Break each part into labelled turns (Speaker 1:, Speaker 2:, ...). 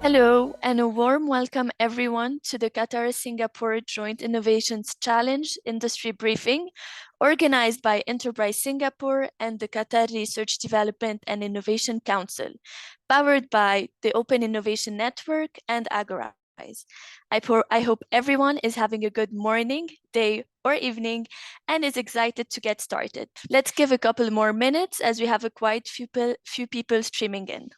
Speaker 1: Hello, and a warm welcome everyone to the Qatar Singapore Joint Innovations Challenge Industry Briefing, organized by Enterprise Singapore and the Qatar Research Development and Innovation Council, powered by the Open Innovation Network and Agorize. I hope everyone is having a good morning, day, or evening and is excited to get started. Let's give a couple more minutes as we have a quite few people streaming in.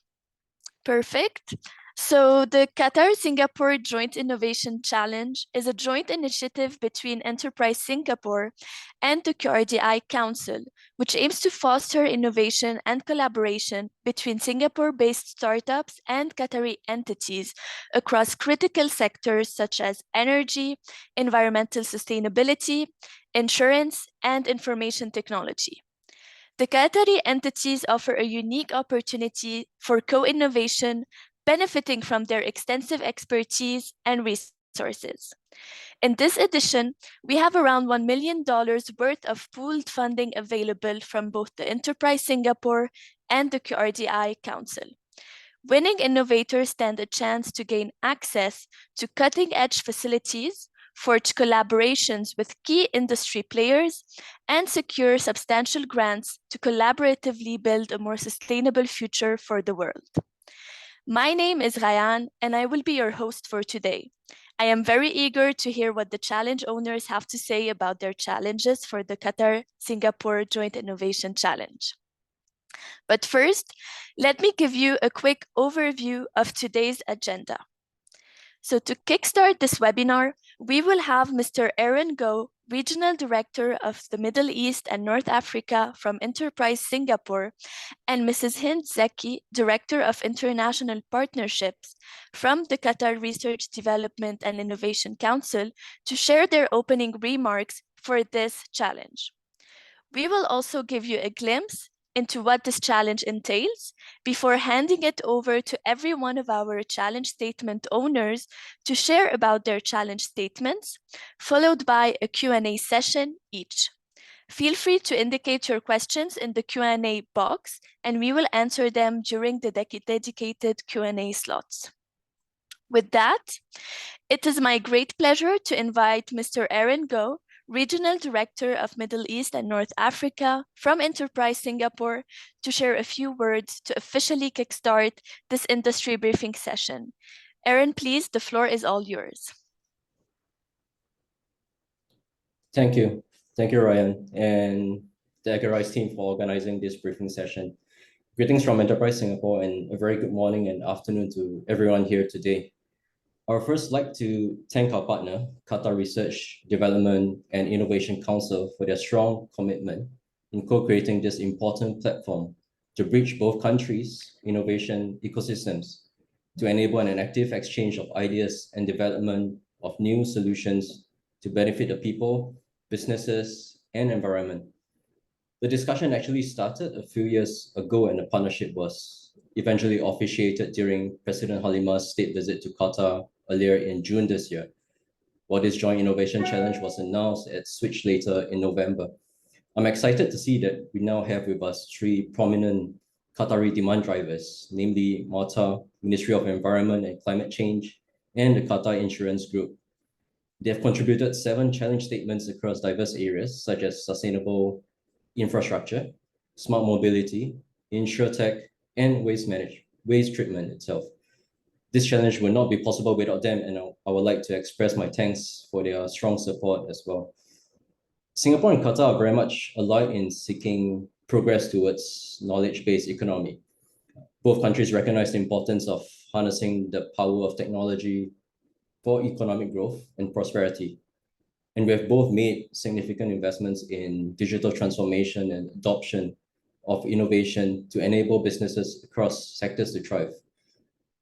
Speaker 1: Perfect. So, the Qatar Singapore Joint Innovation Challenge is a joint initiative between Enterprise Singapore and the QRDI Council, which aims to foster innovation and collaboration between Singapore based startups and Qatari entities across critical sectors such as energy, environmental sustainability, insurance, and information technology. The Qatari entities offer a unique opportunity for co-innovation, benefiting from their extensive expertise and resources. In this edition, we have around $1 million worth of pooled funding available from both the Enterprise Singapore and the QRDI Council. Winning innovators stand a chance to gain access to cutting-edge facilities, forge collaborations with key industry players, and secure substantial grants to collaboratively build a more sustainable future for the world. My name is Rayan, and I will be your host for today. I am very eager to hear what the challenge owners have to say about their challenges for the Qatar Singapore Joint Innovation Challenge. But first, let me give you a quick overview of today's agenda. So to kickstart this webinar, we will have Mr. Aaron Goh, Regional Director of the Middle East and North Africa from Enterprise Singapore, and Mrs. Hind Zeki, Director of International Partnerships from the Qatar Research Development and Innovation Council, to share their opening remarks for this challenge. We will also give you a glimpse into what this challenge entails before handing it over to every one of our challenge statement owners to share about their challenge statements, followed by a Q&A session each. Feel free to indicate your questions in the Q&A box, and we will answer them during the dedicated Q&A slots. With that, it is my great pleasure to invite Mr. Aaron Goh, Regional Director of Middle East and North Africa from Enterprise Singapore, to share a few words to officially kickstart this industry briefing session. Aaron, please, the floor is all yours.
Speaker 2: Thank you. Thank you, Ryan, and the Agorize team for organizing this briefing session. Greetings from Enterprise Singapore, and a very good morning and afternoon to everyone here today. I would first like to thank our partner, Qatar Research, Development and Innovation Council, for their strong commitment in co-creating this important platform to bridge both countries' innovation ecosystems, to enable an active exchange of ideas and development of new solutions to benefit the people, businesses, and environment. The discussion actually started a few years ago, and the partnership was eventually officiated during President Halima's state visit to Qatar earlier in June this year, while this Joint Innovation Challenge was announced at Switch later in November. I'm excited to see that we now have with us three prominent Qatari demand drivers, namely Malta, Ministry of Environment and Climate Change, and the Qatar Insurance Group. They have contributed 7 challenge statements across diverse areas, such as sustainable infrastructure, smart mobility, insurtech, and waste treatment itself. This challenge would not be possible without them, and I would like to express my thanks for their strong support as well. Singapore and Qatar are very much alike in seeking progress towards knowledge-based economy. Both countries recognize the importance of harnessing the power of technology for economic growth and prosperity. And we have both made significant investments in digital transformation and adoption of innovation to enable businesses across sectors to thrive.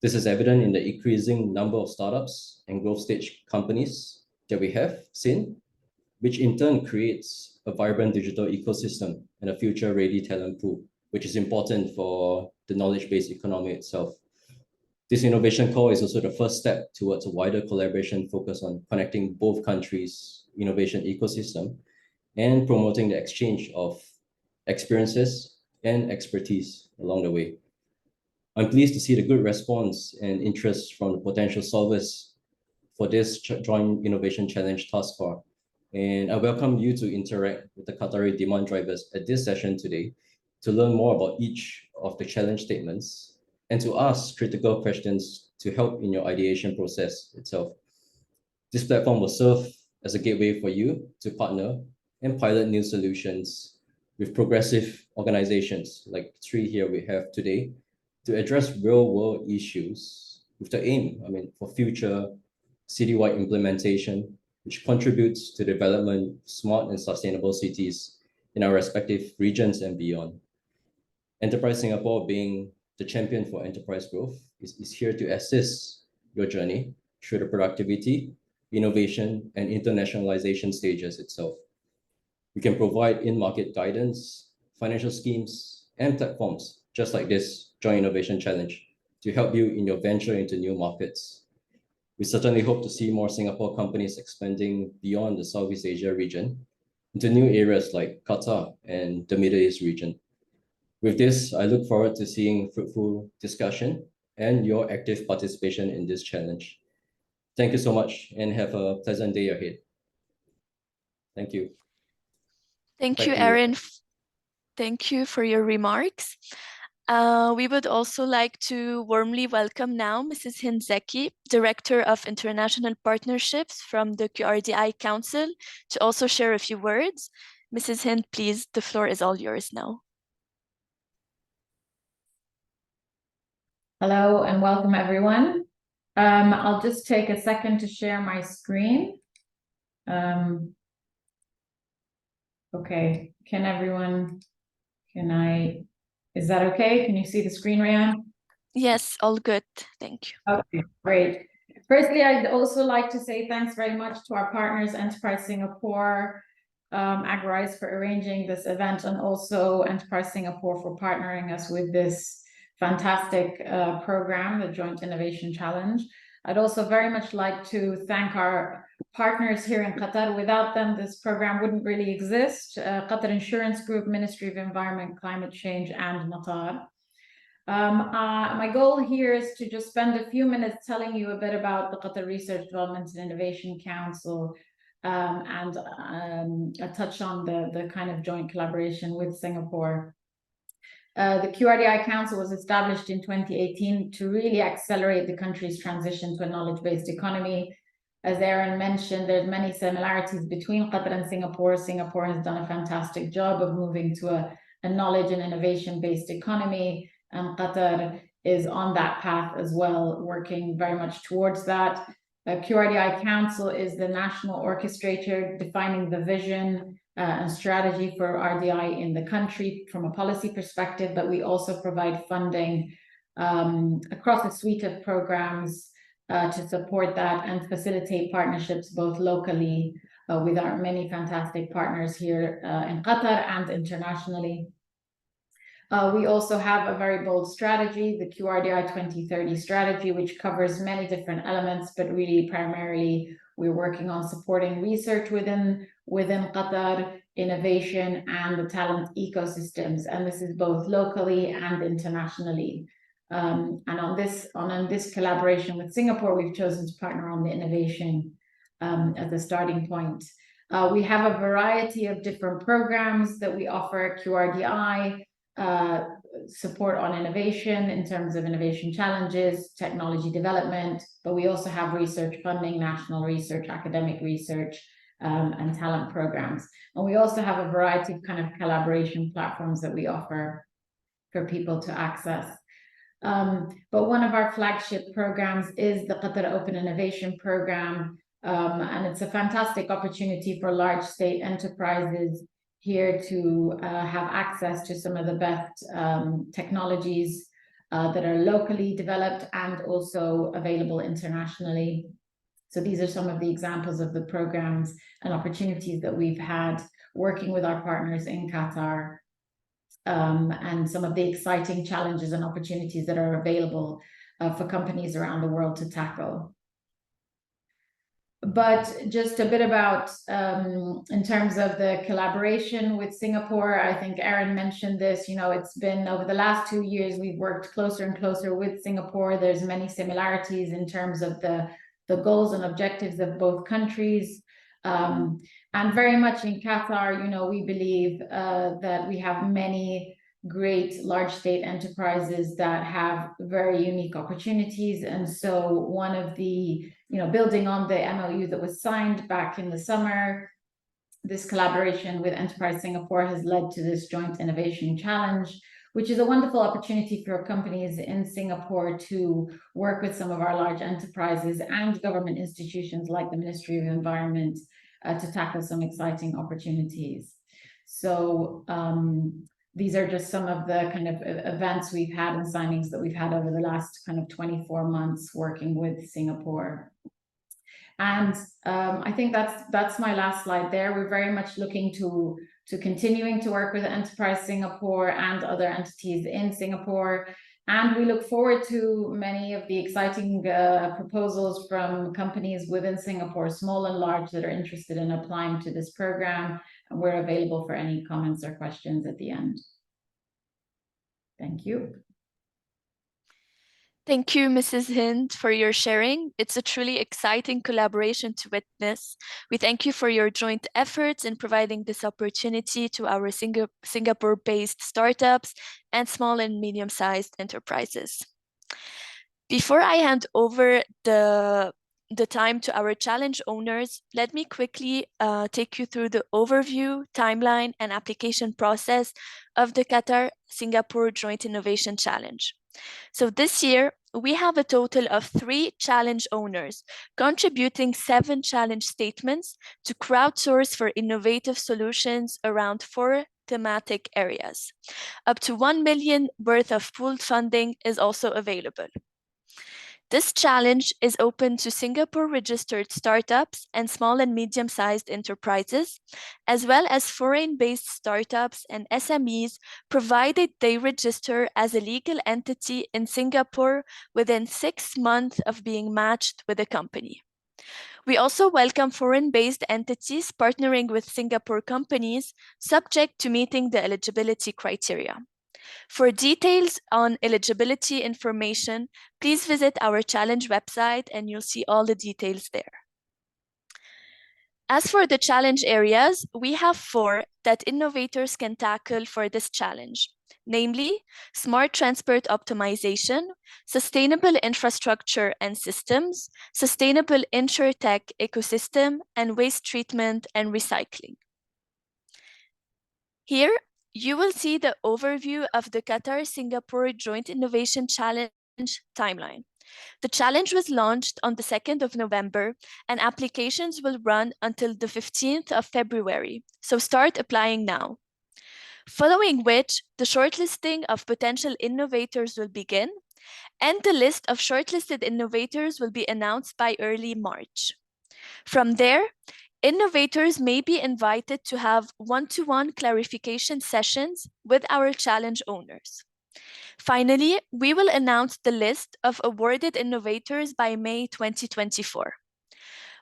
Speaker 2: This is evident in the increasing number of startups and growth stage companies that we have seen, which in turn creates a vibrant digital ecosystem and a future-ready talent pool, which is important for the knowledge-based economy itself. This innovation call is also the first step towards a wider collaboration focused on connecting both countries' innovation ecosystem and promoting the exchange of experiences and expertise along the way. I'm pleased to see the good response and interest from the potential solvers for this Joint Innovation Challenge thus far. And I welcome you to interact with the Qatari demand drivers at this session today to learn more about each of the challenge statements and to ask critical questions to help in your ideation process itself. This platform will serve as a gateway for you to partner and pilot new solutions with progressive organizations like the three here we have today to address real world issues with the aim, for future citywide implementation, which contributes to the development of smart and sustainable cities in our respective regions and beyond. Enterprise Singapore, being the champion for enterprise growth, is here to assist your journey through the productivity, innovation, and internationalization stages itself. We can provide in-market guidance, financial schemes, and platforms, just like this Joint Innovation Challenge, to help you in your venture into new markets. We certainly hope to see more Singapore companies expanding beyond the Southeast Asia region into new areas like Qatar and the Middle East region. With this, I look forward to seeing fruitful discussion and your active participation in this challenge. Thank you so much and have a pleasant day ahead. Thank you.
Speaker 1: Thank
Speaker 2: Back
Speaker 1: you,
Speaker 2: to you.
Speaker 1: Aaron. Thank you for your remarks. We would also like to warmly welcome now Mrs. Hind Zeki, Director of International Partnerships from the QRDI Council, to also share a few words. Mrs. Hind, please, the floor is all yours now.
Speaker 3: Hello and welcome everyone. I'll just take a second to share my screen. Okay, is that okay? Can you see the screen, Rayan?
Speaker 1: Yes, all good, thank you.
Speaker 3: Okay, great. Firstly, I'd also like to say thanks very much to our partners, Enterprise Singapore, Agrise for arranging this event, and also Enterprise Singapore for partnering us with this fantastic program, the Joint Innovation Challenge. I'd also very much like to thank our partners here in Qatar. Without them, this program wouldn't really exist. Qatar Insurance Group, Ministry of Environment, Climate Change, and Qatar. My goal here is to just spend a few minutes telling you a bit about the Qatar Research Development and Innovation Council and touch on the kind of joint collaboration with Singapore. The QRDI Council was established in 2018 to really accelerate the country's transition to a knowledge-based economy. As Aaron mentioned, there's many similarities between Qatar and Singapore. Singapore has done a fantastic job of moving to a knowledge and innovation-based economy, and Qatar is on that path as well, working very much towards that. QRDI Council is the national orchestrator defining the vision and strategy for RDI in the country from a policy perspective, but we also provide funding across a suite of programs to support that and facilitate partnerships both locally with our many fantastic partners here in Qatar and internationally. We also have a very bold strategy, the QRDI 2030 strategy, which covers many different elements, but really primarily we're working on supporting research within Qatar, innovation, and the talent ecosystems. And this is both locally and internationally. And on this collaboration with Singapore, we've chosen to partner on the innovation as a starting point. We have a variety of different programs that we offer at QRDI, support on innovation in terms of innovation challenges, technology development, but we also have research funding, national research, academic research, and talent programs. And we also have a variety of kind of collaboration platforms that we offer for people to access. But one of our flagship programs is the Qatar Open Innovation Program, and it's a fantastic opportunity for large state enterprises here to have access to some of the best technologies that are locally developed and also available internationally. So these are some of the examples of the programs and opportunities that we've had working with our partners in Qatar, and some of the exciting challenges and opportunities that are available for companies around the world to tackle. But just a bit about in terms of the collaboration with Singapore, I think Erin mentioned this, you know, it's been over the last 2 years, we've worked closer and closer with Singapore. There's many similarities in terms of the goals and objectives of both countries. And very much in Qatar, you know, we believe that we have many great large state enterprises that have very unique opportunities. And so one of the, you know, building on the MOU that was signed back in the summer, this collaboration with Enterprise Singapore has led to this joint innovation challenge, which is a wonderful opportunity for companies in Singapore to work with some of our large enterprises and government institutions like the Ministry of Environment to tackle some exciting opportunities. So these are just some of the kind of events we've had and signings that we've had over the last kind of 24 months working with Singapore. And I think that's my last slide there. We're very much looking to continuing to work with Enterprise Singapore and other entities in Singapore. And we look forward to many of the exciting proposals from companies within Singapore, small and large, that are interested in applying to this program. And we're available for any comments or questions at the end. Thank you.
Speaker 1: Thank you, Mrs. Hind, for your sharing. It's a truly exciting collaboration to witness. We thank you for your joint efforts in providing this opportunity to our Singapore-based startups and small and medium-sized enterprises. Before I hand over the time to our challenge owners, let me quickly take you through the overview, timeline, and application process of the Qatar-Singapore Joint Innovation Challenge. So this year, we have a total of 3 challenge owners contributing 7 challenge statements to crowdsource for innovative solutions around 4 thematic areas. Up to 1 million worth of pooled funding is also available. This challenge is open to Singapore-registered startups and small and medium-sized enterprises, as well as foreign-based startups and SMEs, provided they register as a legal entity in Singapore within 6 months of being matched with a company. We also welcome foreign-based entities partnering with Singapore companies, subject to meeting the eligibility criteria. For details on eligibility information, please visit our challenge website and you'll see all the details there. As for the challenge areas, we have 4 that innovators can tackle for this challenge, namely smart transport optimization, sustainable infrastructure and systems, sustainable insurtech ecosystem, and waste treatment and recycling. Here, you will see the overview of the Qatar-Singapore Joint Innovation Challenge timeline. The challenge was launched on the 2nd of November, and applications will run until the 15th of February, so start applying now. Following which, the shortlisting of potential innovators will begin, and the list of shortlisted innovators will be announced by early March. From there, innovators may be invited to have one-to-one clarification sessions with our challenge owners. Finally, we will announce the list of awarded innovators by May 2024.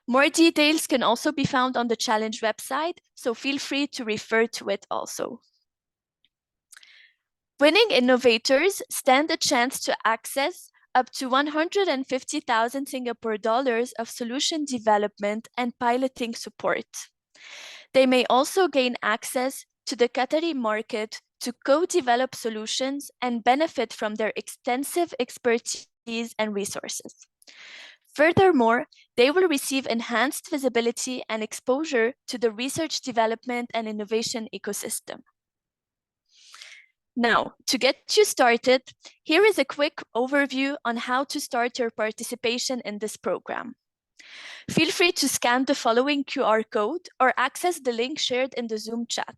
Speaker 1: More details can also be found on the challenge website, so feel free to refer to it also. Winning innovators stand a chance to access up to 150,000 Singapore dollars of solution development and piloting support. They may also gain access to the Qatari market to co-develop solutions and benefit from their extensive expertise and resources. Furthermore, they will receive enhanced visibility and exposure to the research, development, and innovation ecosystem. Now, to get you started, here is a quick overview on how to start your participation in this program. Feel free to scan the following QR code or access the link shared in the Zoom chat.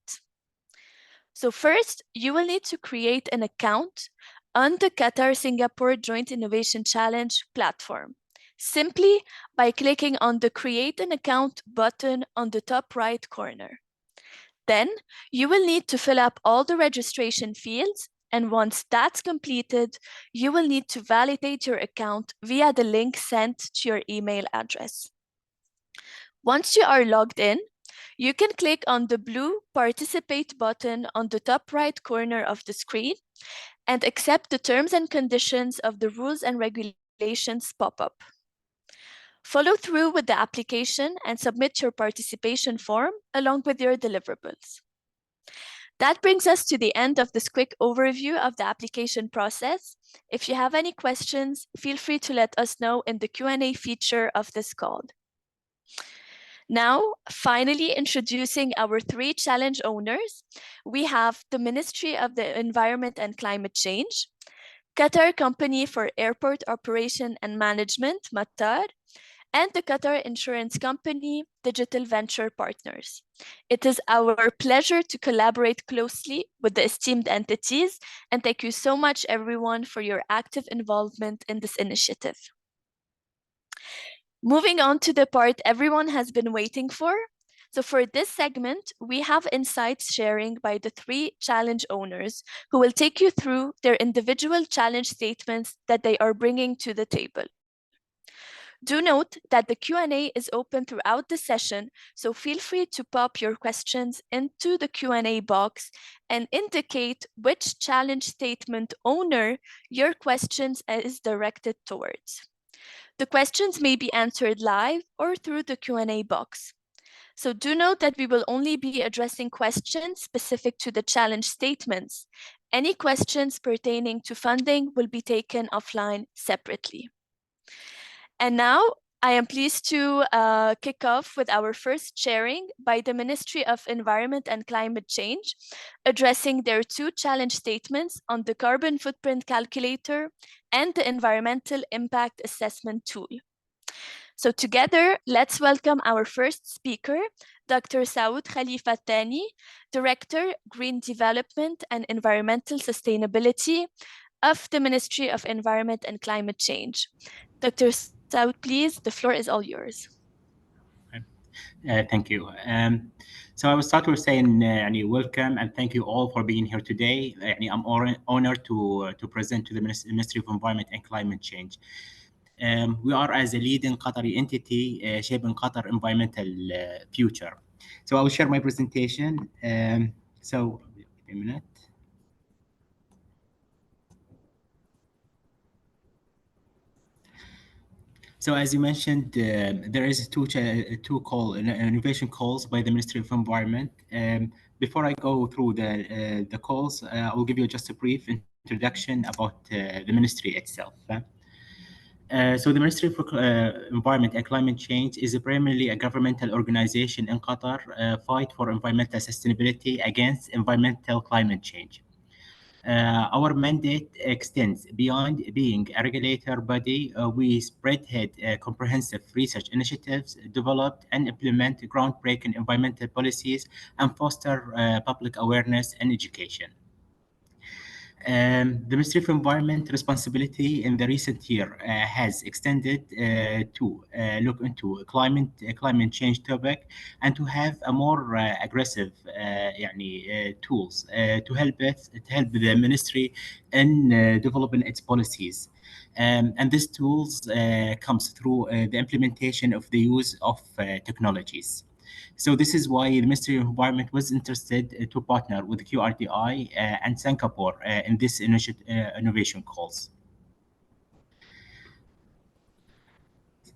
Speaker 1: So first, you will need to create an account on the Qatar-Singapore Joint Innovation Challenge platform, simply by clicking on the Create an Account button on the top right corner. Then you will need to fill up all the registration fields, and once that's completed, you will need to validate your account via the link sent to your email address. Once you are logged in, you can click on the blue Participate button on the top right corner of the screen and accept the terms and conditions of the rules and regulations pop-up. Follow through with the application and submit your participation form along with your deliverables. That brings us to the end of this quick overview of the application process. If you have any questions, feel free to let us know in the Q&A feature of this call. Now, finally introducing our 3 challenge owners, we have the Ministry of the Environment and Climate Change, Qatar Company for Airport Operation and Management, Qatar, and the Qatar Insurance Company Digital Venture Partners. It is our pleasure to collaborate closely with the esteemed entities, and thank you so much, everyone, for your active involvement in this initiative. Moving on to the part everyone has been waiting for. So for this segment, we have insights sharing by the 3 challenge owners who will take you through their individual challenge statements that they are bringing to the table. Do note that the Q&A is open throughout the session, so feel free to pop your questions into the Q&A box and indicate which challenge statement owner your questions is directed towards. The questions may be answered live or through the Q&A box. So do note that we will only be addressing questions specific to the challenge statements. Any questions pertaining to funding will be taken offline separately. And now I am pleased to kick off with our first sharing by the Ministry of Environment and Climate Change, addressing their 2 challenge statements on the carbon footprint calculator and the environmental impact assessment tool. So together, let's welcome our first speaker, Dr. Saud Khalifa Thani, Director, Green Development and Environmental Sustainability of the Ministry of Environment and Climate Change. Dr. Saud, please, the floor is all yours.
Speaker 4: Thank you. So I will start with saying welcome and thank you all for being here today. I'm honored to present to the Ministry of Environment and Climate Change. We are as a leading Qatari entity shaping Qatar environmental future. So I will share my presentation. So a minute. So as you mentioned, there is two innovation calls by the Ministry of Environment. Before I go through the calls, I will give you just a brief introduction about the ministry itself. So the Ministry of Environment and Climate Change is primarily a governmental organization in Qatar, fight for environmental sustainability against environmental climate change. Our mandate extends beyond being a regulator body. We spearhead comprehensive research initiatives, develop and implement groundbreaking environmental policies, and foster public awareness and education. The Ministry of Environment responsibility in the recent year has extended to look into climate change topic and to have a more aggressive tools to help the ministry in developing its policies. And these tools comes through the implementation of the use of technologies. So this is why the Ministry of Environment was interested to partner with QRDI and Singapore in this innovation calls.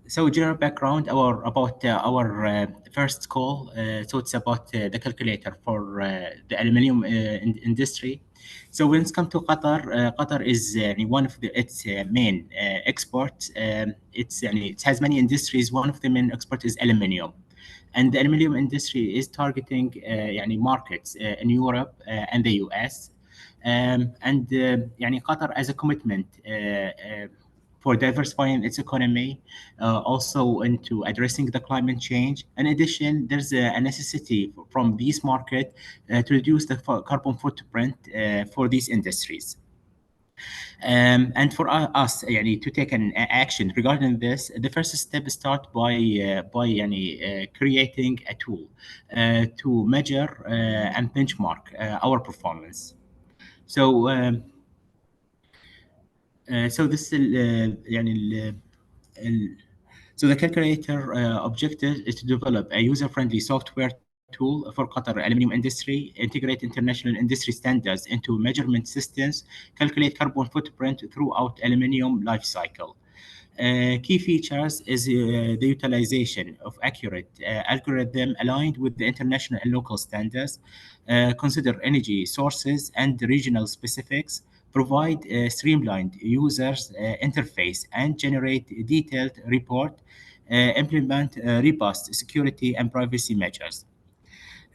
Speaker 4: So general background about our first call. So it's about the calculator for the aluminium industry. So when it comes to Qatar, Qatar is one of its main exports. It has many industries. One of the main exports is aluminium. And the aluminium industry is targeting markets in Europe and the US. Qatar has a commitment for diversifying its economy, also into addressing the climate change. In addition, there's a necessity from this market to reduce the carbon footprint for these industries. And for us to take an action regarding this, the first step start by creating a tool to measure and benchmark our performance. So so this So the calculator objective is to develop a user-friendly software tool for Qatar aluminum industry, integrate international industry standards into measurement systems, calculate carbon footprint throughout aluminum life cycle. Key features is the utilization of accurate algorithm aligned with the international and local standards, consider energy sources and regional specifics, provide a streamlined users interface, and generate a detailed report, implement robust security and privacy measures.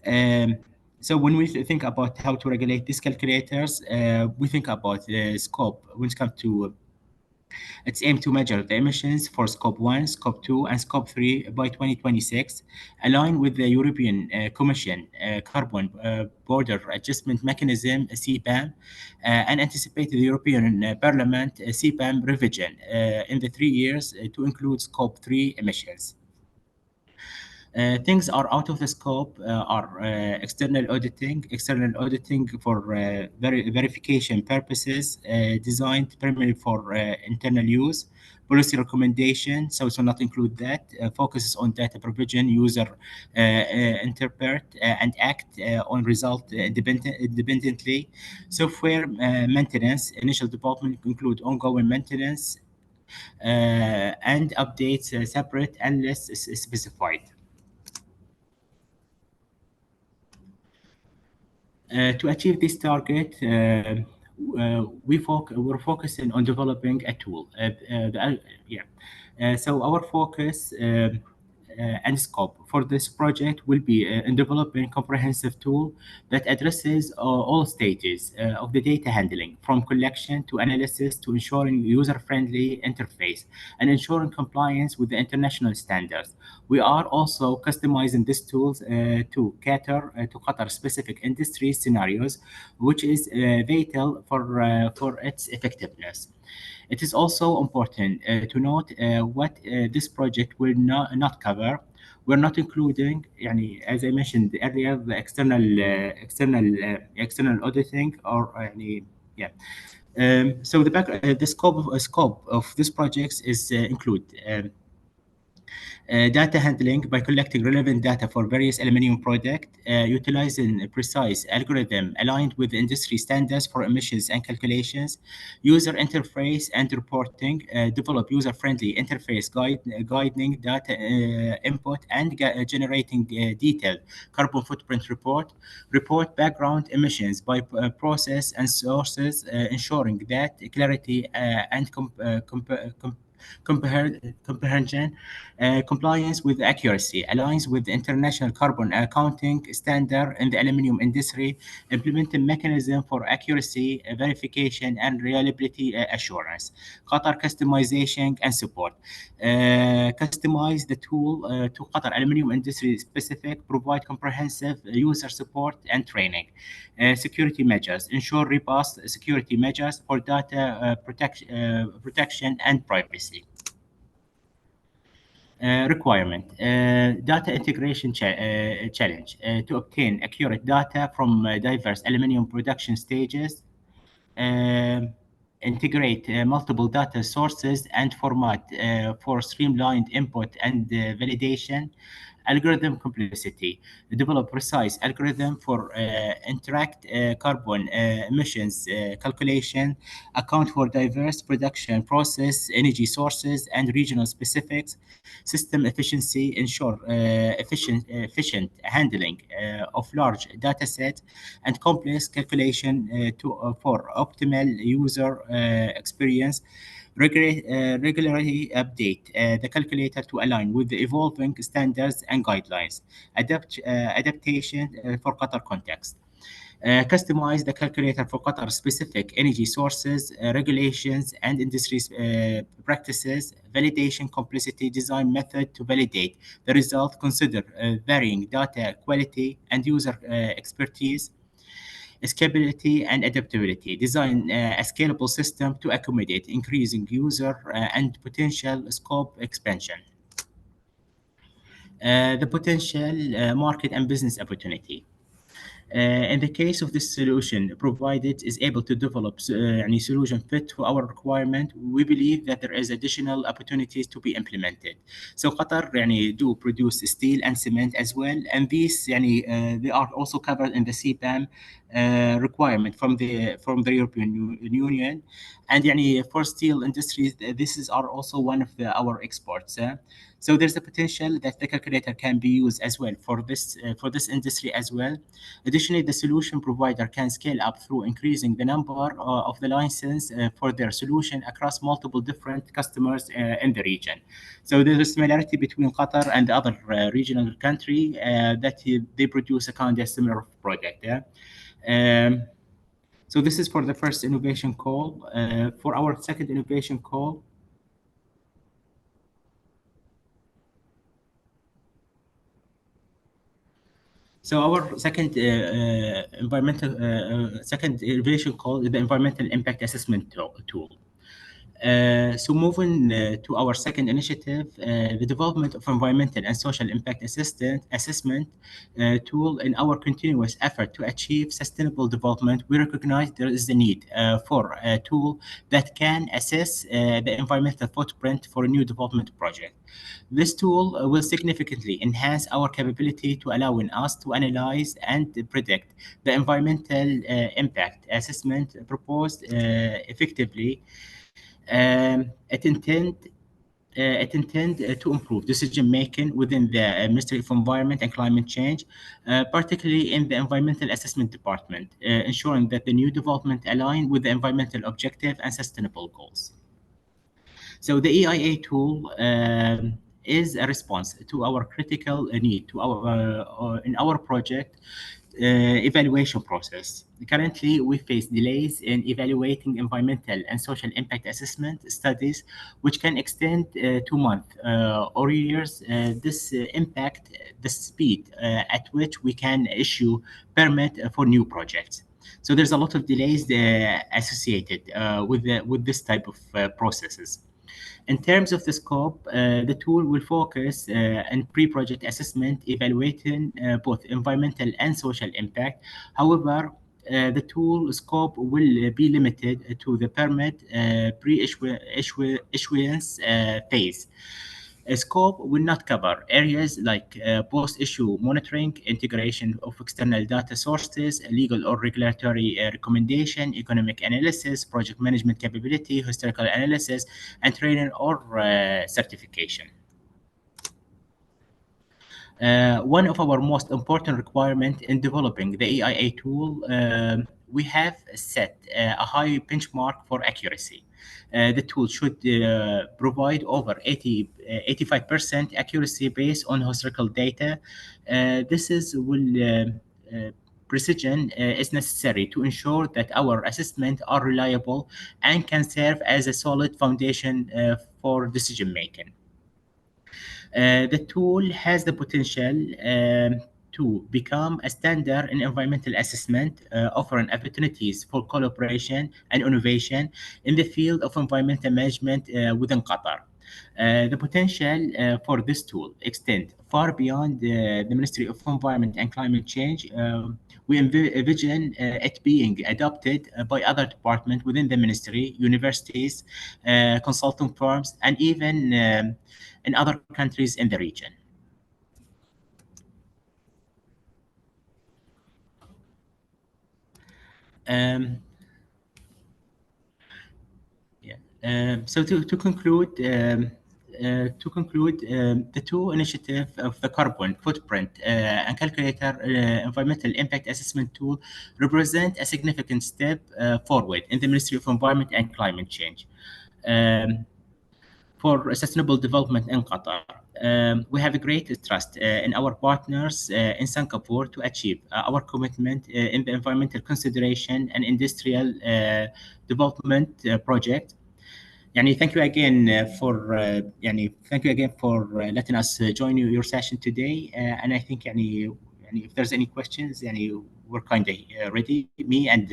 Speaker 4: Um, so when we think about how to regulate these calculators, we think about the scope when it comes to it's aimed to measure the emissions for Scope 1, Scope 2, and Scope 3 by 2026, aligned with the European Commission Carbon Border Adjustment Mechanism, CBAM, and anticipate the European Parliament CBAM revision in the 3 years to include Scope 3 emissions. Things are out of the scope are external auditing for verification purposes, designed primarily for internal use. Policy recommendation, so it will not include that. Focuses on data provision, user interpret and act on result independently. Software maintenance, initial development include ongoing maintenance and updates separate unless specified. To achieve this target, we're focusing on developing a tool. So our focus and scope for this project will be in developing a comprehensive tool that addresses all stages of the data handling, from collection to analysis to ensuring user-friendly interface and ensuring compliance with the international standards. We are also customizing these tools to cater to Qatar-specific industry scenarios, which is vital for its effectiveness. It is also important to note what this project will not cover. We're not including, as I mentioned earlier, the external auditing or yeah. So the scope of this project is include data handling by collecting relevant data for various aluminum products, utilizing a precise algorithm aligned with industry standards for emissions and calculations, user interface and reporting, develop user-friendly interface guiding data input and generating detailed carbon footprint report background emissions by process and sources, ensuring that clarity and comprehension, compliance with accuracy, aligns with the international carbon accounting standard in the aluminum industry, implementing mechanism for accuracy verification and reliability assurance. Qatar customization and support. Customize the tool to Qatar aluminum industry specific, provide comprehensive user support and training. Security measures. Ensure robust security measures for data protection and privacy. Requirement data integration challenge to obtain accurate data from diverse aluminum production stages, um, integrate multiple data sources and format for streamlined input and validation, algorithm complexity, develop precise algorithm for interact carbon emissions calculation, account for diverse production process, energy sources, and regional specifics, system efficiency, ensure efficient handling of large data sets, and complex calculation for optimal user experience. Regularly update the calculator to align with the evolving standards and guidelines. Adaptation for Qatar context. Customize the calculator for Qatar specific energy sources, regulations, and industry practices. Validation complexity design method to validate the result. Consider varying data quality and user expertise. Scalability and adaptability. Design a scalable system to accommodate increasing user and potential scope expansion. The potential market and business opportunity. In the case of this solution, provided is able to develop any solution fit to our requirement, we believe that there is additional opportunities to be implemented. So Qatar do produce steel and cement as well, and these they are also covered in the CBAM requirement from the European Union. And for steel industries, this is are also one of our exports. So there's a potential that the calculator can be used as well for this industry as well. Additionally, the solution provider can scale up through increasing the number of the license for their solution across multiple different customers in the region. So there's a similarity between Qatar and the other regional country that they produce a kind of similar project. Yeah. Um, so this is for the first innovation call. For our second innovation call, so our second innovation call is the environmental impact assessment tool. So moving to our second initiative, the development of environmental and social impact assessment tool. In our continuous effort to achieve sustainable development, we recognize there is a need for a tool that can assess the environmental footprint for a new development project. This tool will significantly enhance our capability to allowing us to analyze and predict the environmental impact assessment proposed effectively. It intend to improve decision making within the Ministry of Environment and Climate Change, particularly in the Environmental Assessment Department, ensuring that the new development align with the environmental objective and sustainable goals. So the EIA tool is a response to our critical need to our in our project evaluation process. Currently, we face delays in evaluating environmental and social impact assessment studies, which can extend to months or years. This impact the speed at which we can issue permit for new projects. So there's a lot of delays associated with this type of processes. In terms of the scope, the tool will focus on pre-project assessment, evaluating both environmental and social impact. However, the tool scope will be limited to the permit pre-issuance phase. A scope will not cover areas like post-issue monitoring, integration of external data sources, legal or regulatory recommendation, economic analysis, project management capability, historical analysis, and training or certification. One of our most important requirements in developing the EIA tool, we have set a high benchmark for accuracy. The tool should provide over 85% accuracy based on historical data. This will precision is necessary to ensure that our assessments are reliable and can serve as a solid foundation for decision making. The tool has the potential to become a standard in environmental assessment, offering opportunities for collaboration and innovation in the field of environmental management within Qatar. The potential for this tool extend far beyond the Ministry of Environment and Climate Change. We envision it being adopted by other departments within the ministry, universities, consulting firms, and even in other countries in the region. Um, yeah. So to conclude, the two initiative of the carbon footprint and calculator environmental impact assessment tool represent a significant step forward in the Ministry of Environment and Climate Change. For sustainable development in Qatar. We have a great trust in our partners in Singapore to achieve our commitment in the environmental consideration and industrial development project. Thank you again for letting us join your session today. And I think if there's any questions, we're kind of ready. Me and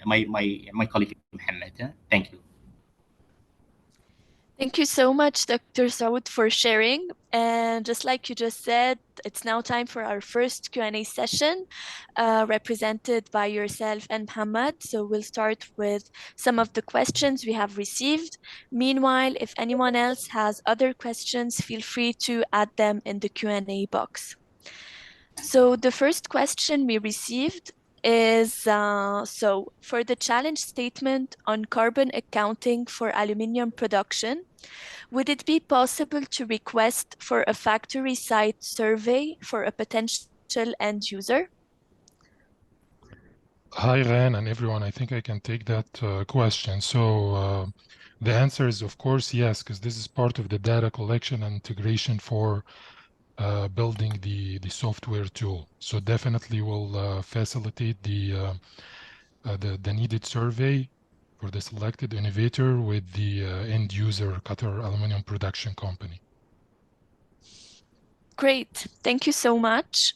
Speaker 4: my colleague Mohammed. Thank you.
Speaker 1: Thank you so much, Dr. Saud, for sharing. And just like you just said, it's now time for our first Q&A session, represented by yourself and Muhammad. So we'll start with some of the questions we have received. Meanwhile, if anyone else has other questions, feel free to add them in the Q&A box. So the first question we received is, so for the challenge statement on carbon accounting for aluminium production, would it be possible to request for a factory site survey for a potential end user?
Speaker 5: Hi, Ran, and everyone. I think I can take that question. So the answer is, of course, yes, because this is part of the data collection and integration for building the software tool. So definitely will facilitate the needed survey for the selected innovator with the end user Qatar Aluminum Production Company.
Speaker 1: Great, thank you so much.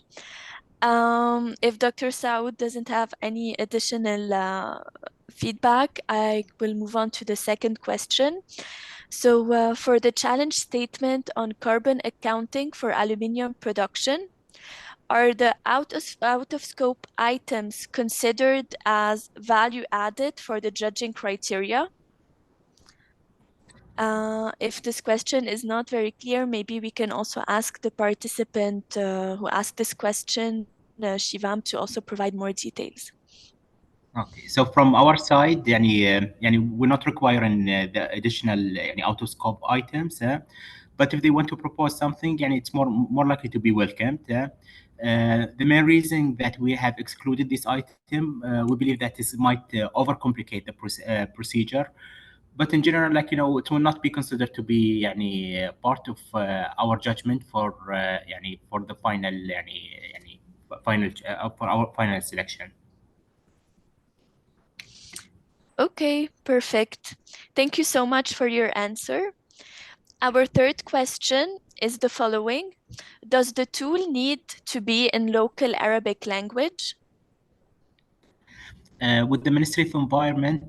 Speaker 1: If Dr. Saud doesn't have any additional feedback, I will move on to the second question. So for the challenge statement on carbon accounting for aluminium production, are the out of scope items considered as value added for the judging criteria? If this question is not very clear, maybe we can also ask the participant who asked this question, Shivam, to also provide more details.
Speaker 4: Okay, so from our side, we're not requiring the additional out of scope items, but if they want to propose something, it's more likely to be welcomed. The main reason that we have excluded this item, we believe that this might overcomplicate the procedure. But in general, it will not be considered to be part of our judgment for for the final for our final selection.
Speaker 1: Okay, perfect. Thank you so much for your answer. Our third question is the following. Does the tool need to be in local Arabic language?
Speaker 4: With the Ministry of Environment,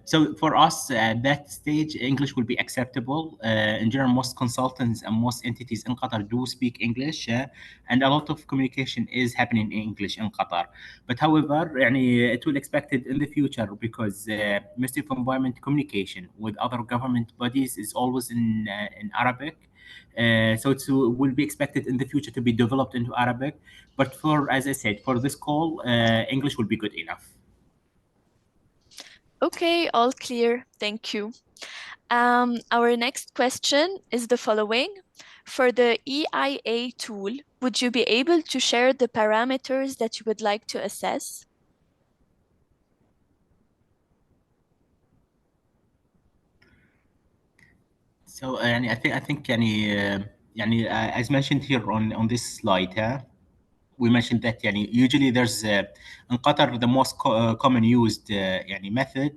Speaker 4: so for us at that stage, English will be acceptable. In general, most consultants and most entities in Qatar do speak English, and a lot of communication is happening in English in Qatar. But however, it will expected in the future because Ministry of Environment communication with other government bodies is always in Arabic. So it will be expected in the future to be developed into Arabic. But as I said, for this call, English will be good enough.
Speaker 1: Okay, all clear. Thank you. Our next question is the following. For the EIA tool, would you be able to share the parameters that you would like to assess?
Speaker 4: So I think as mentioned here on this slide, we mentioned that usually there's in Qatar the most common used method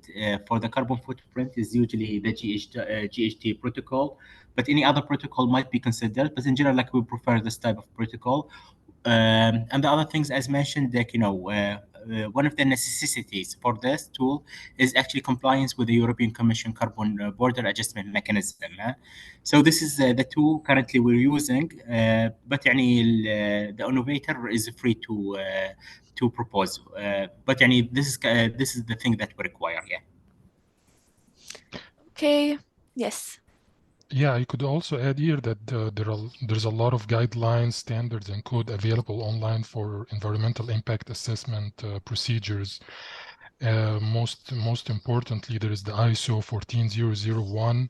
Speaker 4: for the carbon footprint is usually the GHT protocol, but any other protocol might be considered. But in general, we prefer this type of protocol. And the other things, as mentioned, one of the necessities for this tool is actually compliance with the European Commission Carbon Border Adjustment Mechanism. So this is the tool currently we're using, but the innovator is free to propose. But this is the thing that we require. Yeah.
Speaker 1: Okay. Yes.
Speaker 5: Yeah, I could also add here that there's a lot of guidelines, standards, and code available online for environmental impact assessment procedures. Most importantly, there is the ISO 14001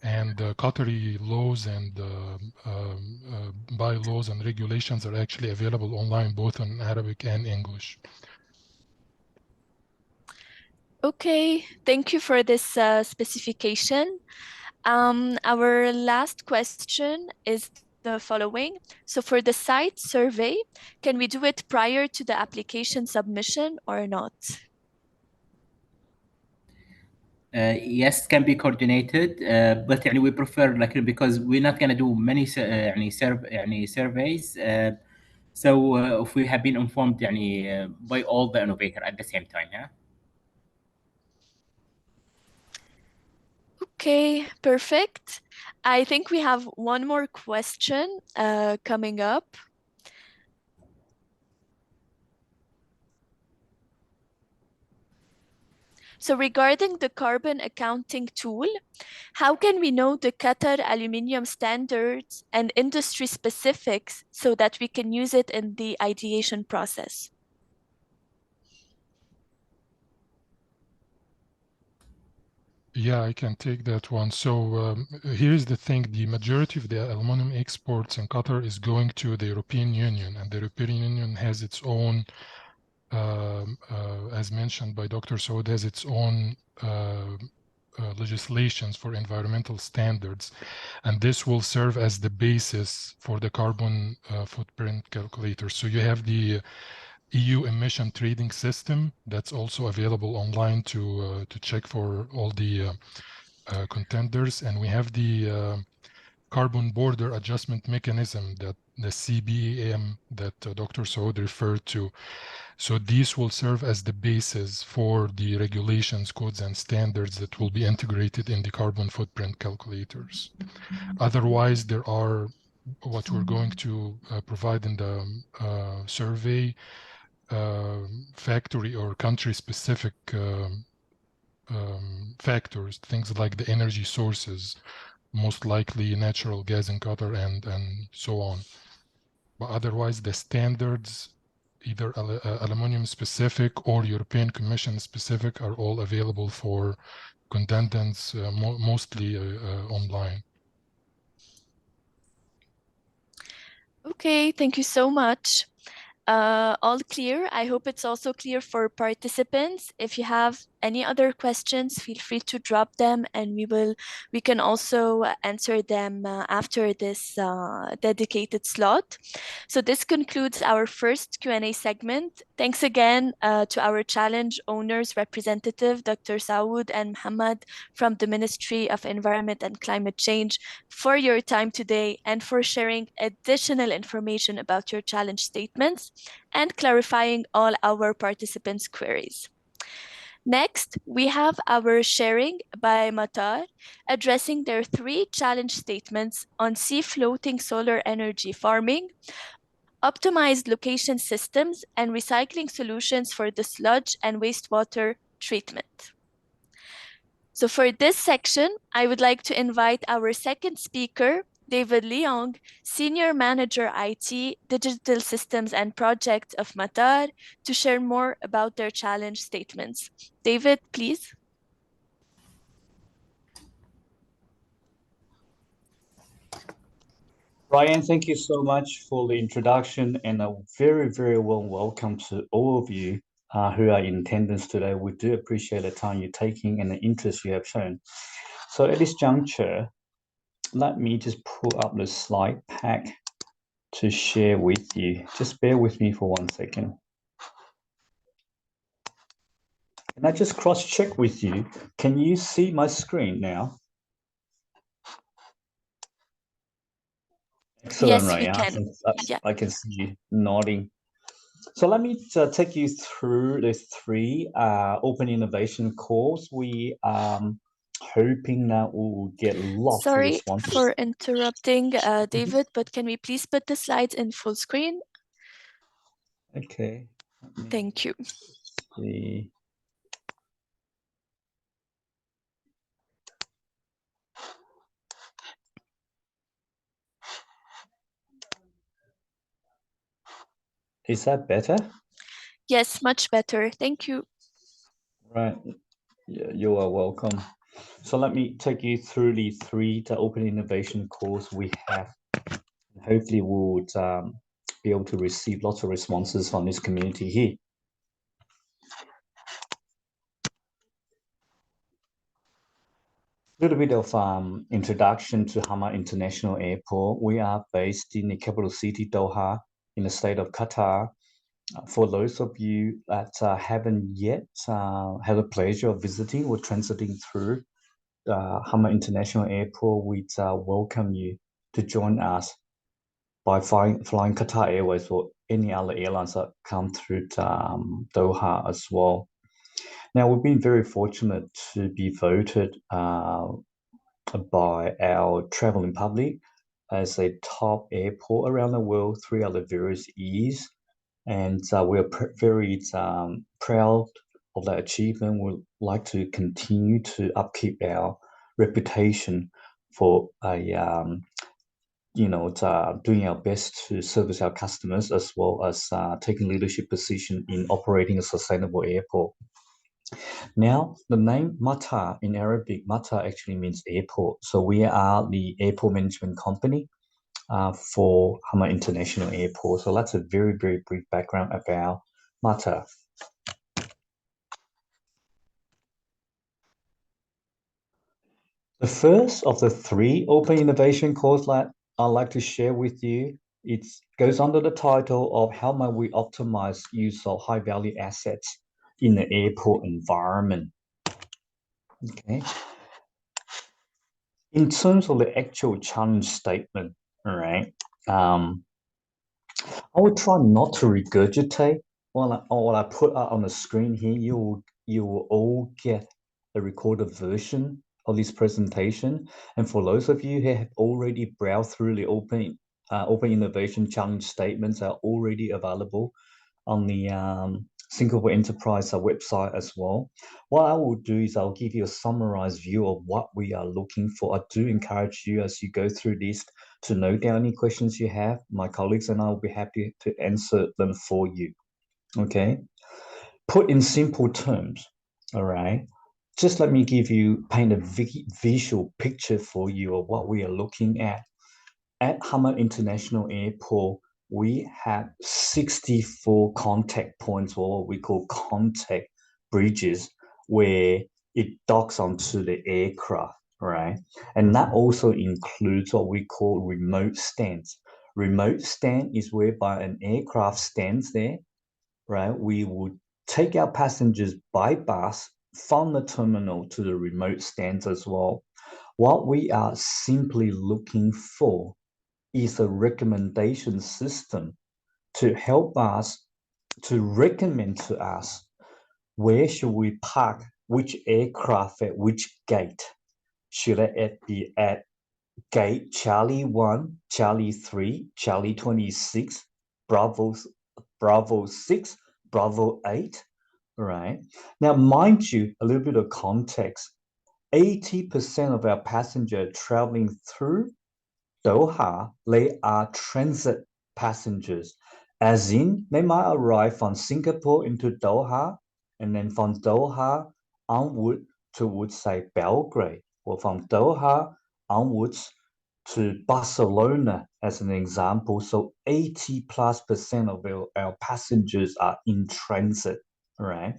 Speaker 5: and Qatari laws and bylaws and regulations are actually available online, both in Arabic and English.
Speaker 1: Okay, thank you for this specification. Our last question is the following. So for the site survey, can we do it prior to the application submission or not?
Speaker 4: Yes, can be coordinated, but we prefer because we're not going to do many surveys. So if we have been informed by all the innovator at the same time, yeah.
Speaker 1: Okay, perfect. I think we have one more question coming up. So regarding the carbon accounting tool, how can we know the Qatar aluminium standards and industry specifics so that we can use it in the ideation process?
Speaker 5: Yeah, I can take that one. So here's the thing. The majority of the aluminum exports in Qatar is going to the European Union, and the European Union has its own, as mentioned by Dr. Saud, has its own legislations for environmental standards. And this will serve as the basis for the carbon footprint calculator. So you have the EU emission trading system that's also available online to check for all the contenders, and we have the carbon border adjustment mechanism, that the CBAM that Dr. Saud referred to. So these will serve as the basis for the regulations, codes, and standards that will be integrated in the carbon footprint calculators. Otherwise, there are what we're going to provide in the survey, factory or country specific factors, things like the energy sources, most likely natural gas in Qatar and so on. But otherwise, the standards, either aluminum specific or European Commission specific, are all available for contendants, mostly online.
Speaker 1: Okay, thank you so much. All clear. I hope it's also clear for participants. If you have any other questions, feel free to drop them, and we can also answer them after this dedicated slot. So this concludes our first Q&A segment. Thanks again to our challenge owners representative, Dr. Saud and Muhammad from the Ministry of Environment and Climate Change, for your time today and for sharing additional information about your challenge statements and clarifying all our participants' queries. Next, we have our sharing by Matar, addressing their 3 challenge statements on sea floating solar energy farming, optimized location systems, and recycling solutions for the sludge and wastewater treatment. So for this section, I would like to invite our second speaker, David Leong, Senior Manager IT, Digital Systems and Projects of Matar, to share more about their challenge statements. David, please.
Speaker 6: Ryan, thank you so much for the introduction, and a very, very warm welcome to all of you who are in attendance today. We do appreciate the time you're taking and the interest you have shown. So at this juncture, let me just pull up the slide pack to share with you. Just bear with me for 1 second. Can I just cross-check with you? Can you see my screen now? Excellent,
Speaker 1: Yes, we
Speaker 6: Ryan.
Speaker 1: can. Yeah.
Speaker 6: I can see you nodding. So let me take you through the 3 open innovation calls. We hoping that we'll get lots of
Speaker 1: Sorry
Speaker 6: responses.
Speaker 1: for interrupting, David, but can we please put the slides in full screen?
Speaker 6: Okay.
Speaker 1: Thank you.
Speaker 6: See. Is that better?
Speaker 1: Yes, much better. Thank you.
Speaker 6: Right. Yeah, you are welcome. So let me take you through the 3 open innovation calls we have. Hopefully we'll be able to receive lots of responses from this community here. A little bit of introduction to Hamad International Airport. We are based in the capital city, Doha, in the state of Qatar. For those of you that haven't yet had the pleasure of visiting or transiting through Hamad International Airport, we'd welcome you to join us by flying Qatar Airways or any other airlines that come through Doha as well. Now, we've been very fortunate to be voted by our traveling public as a top airport around the world throughout the various years. And we're very proud of that achievement. We'd like to continue to upkeep our reputation for doing our best to service our customers, as well as taking leadership position in operating a sustainable airport. Now, the name Mata in Arabic, Mata actually means airport. So we are the airport management company for Hama International Airport. So that's a very, very brief background about Mata. The first of the 3 open innovation courses that I'd like to share with you, it goes under the title of how might we optimize use of high value assets in the airport environment. Okay. In terms of the actual challenge statement, all right, I will try not to regurgitate what I put out on the screen here. You will all get a recorded version of this presentation. And for those of you who have already browsed through the Open Innovation Challenge statements, are already available on the Singapore Enterprise website as well. What I will do is I'll give you a summarized view of what we are looking for. I do encourage you as you go through this to note down any questions you have. My colleagues and I will be happy to answer them for you. Okay. Put in simple terms, all right. Just let me paint a visual picture for you of what we are looking at. At Hama International Airport, we have 64 contact points, or what we call contact bridges, where it docks onto the aircraft, right? And that also includes what we call remote stands. Remote stand is whereby an aircraft stands there, right? We would take our passengers by bus from the terminal to the remote stands as well. What we are simply looking for is a recommendation system to help us, to recommend to us where should we park which aircraft at which gate. Should it be at gate Charlie 1, Charlie 3, Charlie 26, Bravo 6, Bravo 8, right? Now, mind you, a little bit of context. 80% of our passengers traveling through Doha, they are transit passengers, as in they might arrive from Singapore into Doha, and then from Doha onward towards, say, Belgrade, or from Doha onwards to Barcelona, as an example. So 80+% of our passengers are in transit, right?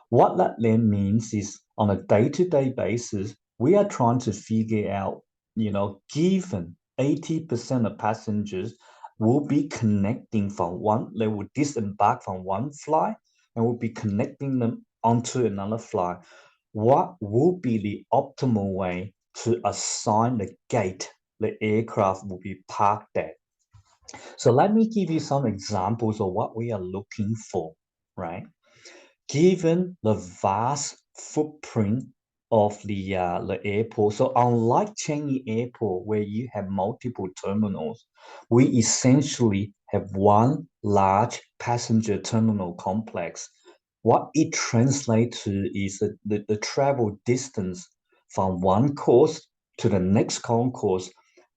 Speaker 6: What that then means is on a day-to-day basis, we are trying to figure out, given 80% of passengers will be connecting from they will disembark from one flight and will be connecting them onto another flight. What will be the optimal way to assign the gate the aircraft will be parked at? So let me give you some examples of what we are looking for, right? Given the vast footprint of the airport. So unlike Changi Airport, where you have multiple terminals, we essentially have one large passenger terminal complex. What it translates to is the travel distance from one course to the next concourse.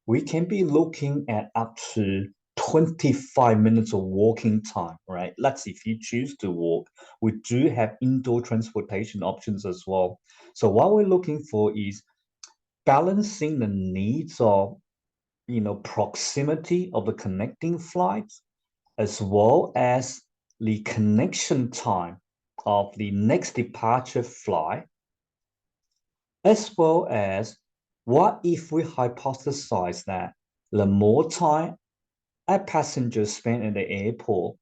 Speaker 6: We can be looking at up to 25 minutes of walking time, right? That's if you choose to walk. We do have indoor transportation options as well. So what we're looking for is balancing the needs of, proximity of the connecting flights, as well as the connection time of the next departure flight, as well as what if we hypothesize that the more time a passenger spend at the airport,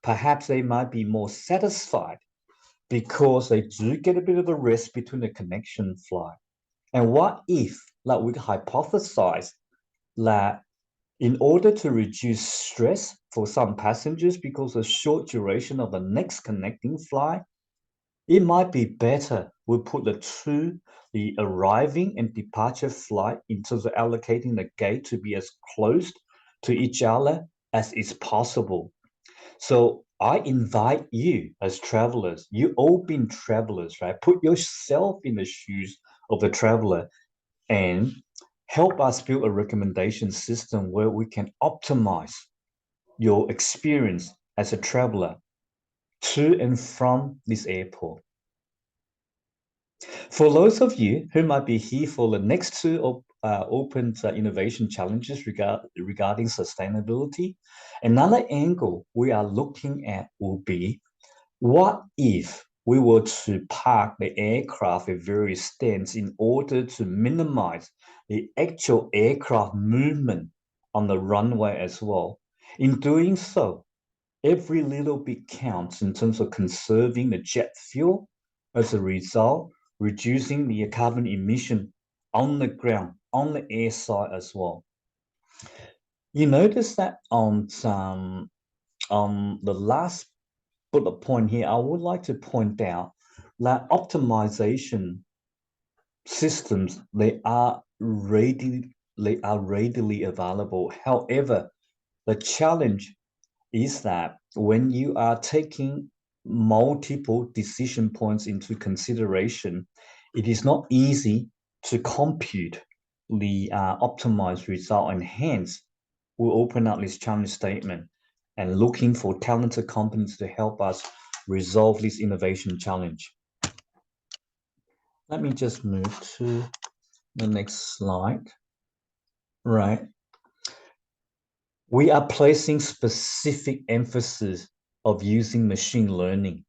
Speaker 6: perhaps they might be more satisfied because they do get a bit of a rest between the connection flight. And what if, like, we hypothesize that in order to reduce stress for some passengers because of short duration of the next connecting flight, it might be better we put the arriving and departure flight in terms of allocating the gate to be as close to each other as is possible. So I invite you as travelers, you all been travelers, right? Put yourself in the shoes of a traveler and help us build a recommendation system where we can optimize your experience as a traveler to and from this airport. For those of you who might be here for the next two open innovation challenges regarding sustainability, another angle we are looking at will be, what if we were to park the aircraft at various stands in order to minimize the actual aircraft movement on the runway as well? In doing so, every little bit counts in terms of conserving the jet fuel, as a result, reducing the carbon emission on the ground, on the air side as well. You notice that on the last bullet point here, I would like to point out that optimization systems, they are readily available. However, the challenge is that when you are taking multiple decision points into consideration, it is not easy to compute the optimized result, and hence we'll open up this challenge statement and looking for talented companies to help us resolve this innovation challenge. Let me just move to the next slide. Right. We are placing specific emphasis of using machine learning,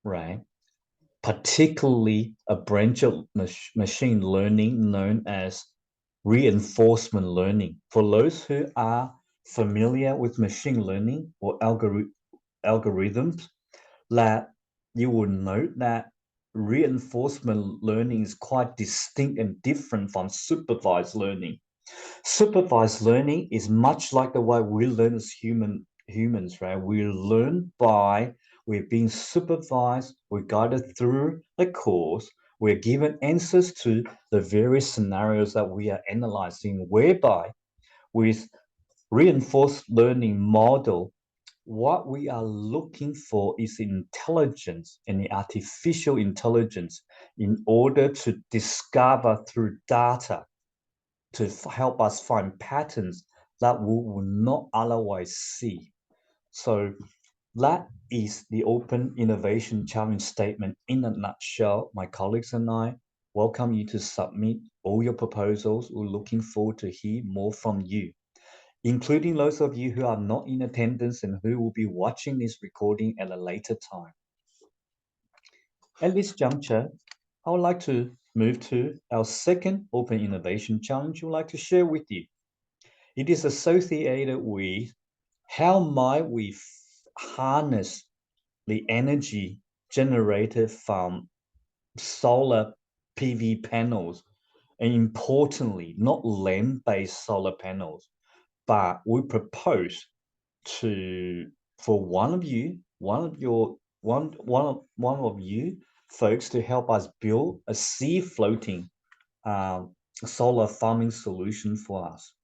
Speaker 6: right? Particularly a branch of machine learning known as reinforcement learning. For those who are familiar with machine learning or algorithms, that you will note that reinforcement learning is quite distinct and different from supervised learning. Supervised learning is much like the way we learn as humans, right? We learn by we're being supervised, we're guided through the course, we're given answers to the various scenarios that we are analyzing, whereby with reinforced learning model, what we are looking for is intelligence and the artificial intelligence in order to discover through data to help us find patterns that we will not otherwise see. So that is the Open Innovation Challenge statement in a nutshell. My colleagues and I welcome you to submit all your proposals. We're looking forward to hear more from you, including those of you who are not in attendance and who will be watching this recording at a later time. At this juncture, I would like to move to our second Open Innovation Challenge we'd like to share with you. It is associated with how might we harness the energy generated from solar PV panels, and importantly, not land-based solar panels, but we propose for one of you folks to help us build a sea floating solar farming solution for us.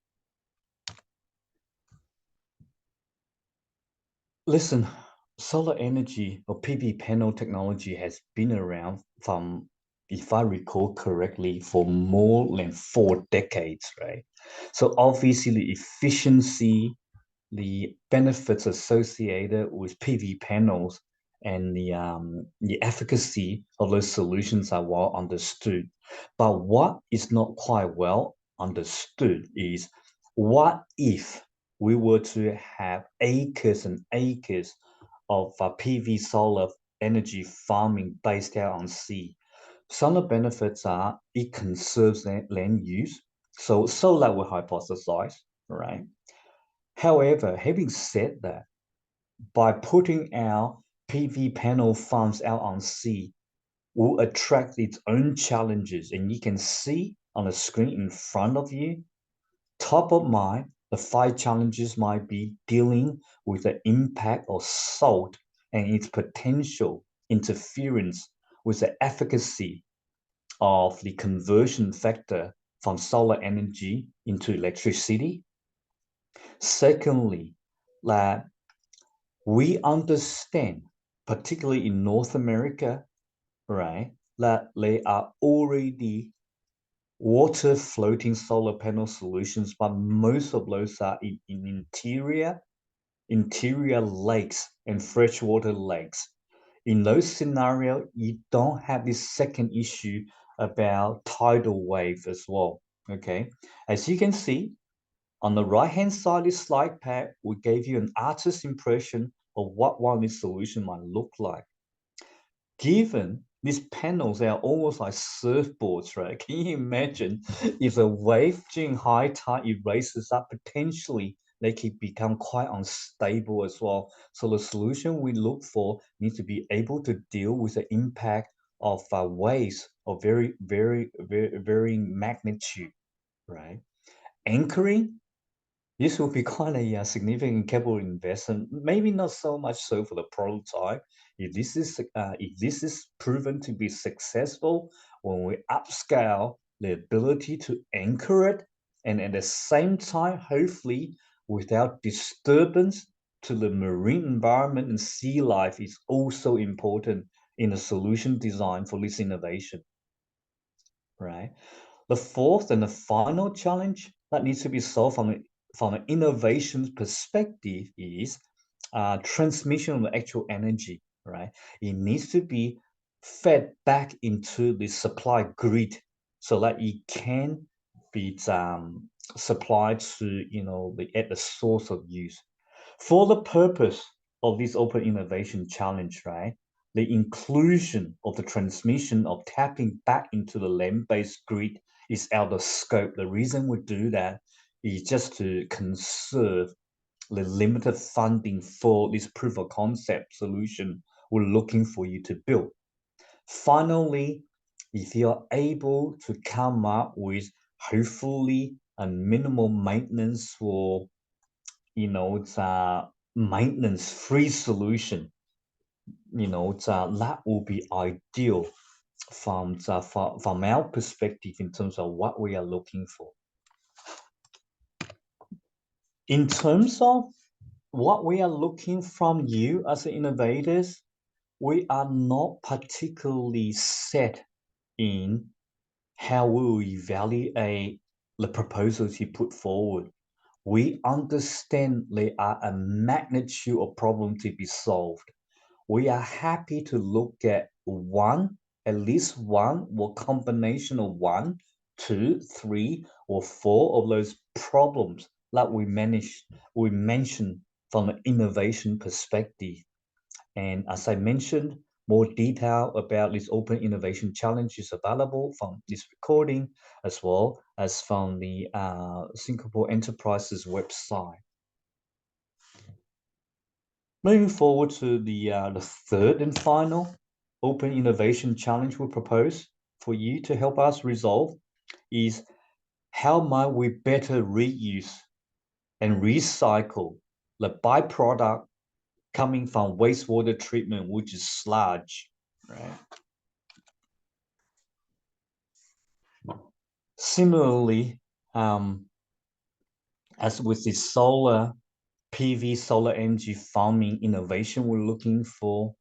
Speaker 6: Listen, solar energy or PV panel technology has been around from, if I recall correctly, for more than 4 decades, right? So obviously the efficiency, the benefits associated with PV panels and the efficacy of those solutions are well understood. But what is not quite well understood is, what if we were to have acres and acres of PV solar energy farming based out on sea? Some of the benefits are it conserves land use. So that we hypothesize, right? However, having said that, by putting our PV panel farms out on sea will attract its own challenges. And you can see on the screen in front of you, top of mind, the 5 challenges might be dealing with the impact of salt and its potential interference with the efficacy of the conversion factor from solar energy into electricity. Secondly, that we understand, particularly in North America, right, that they are already water floating solar panel solutions, but most of those are in interior lakes and freshwater lakes. In those scenarios, you don't have this second issue about tidal wave as well. Okay, as you can see on the right hand side of this slide pack, we gave you an artist's impression of what one of these solutions might look like. Given these panels are almost like surfboards, right? Can you imagine if a wave during high tide erases up, potentially they could become quite unstable as well. So the solution we look for needs to be able to deal with the impact of waves of very varying magnitude, right? Anchoring, this will be quite a significant capital investment, maybe not so much so for the prototype. If this is proven to be successful, when we upscale the ability to anchor it, and at the same time, hopefully, without disturbance to the marine environment and sea life, is also important in the solution design for this innovation, right? The fourth and the final challenge that needs to be solved from an innovation perspective is transmission of the actual energy, right? It needs to be fed back into the supply grid so that it can be supplied to, at the source of use. For the purpose of this open innovation challenge, right? The inclusion of the transmission of tapping back into the land-based grid is out of scope. The reason we do that is just to conserve the limited funding for this proof of concept solution we're looking for you to build. Finally, if you're able to come up with hopefully a minimal maintenance for, it's a maintenance-free solution, that will be ideal from our perspective in terms of what we are looking for. In terms of what we are looking from you as innovators, we are not particularly set in how we will evaluate the proposals you put forward. We understand there are a magnitude of problem to be solved. We are happy to look at at least one, or combination of 1, 2, 3, or 4 of those problems that we mentioned from an innovation perspective. And as I mentioned, more detail about this open innovation challenge is available from this recording, as well as from the Singapore Enterprises website. Moving forward to the third and final open innovation challenge we propose for you to help us resolve is how might we better reuse and recycle the byproduct coming from wastewater treatment, which is sludge, right? Similarly, as with the PV solar energy farming innovation we're looking for,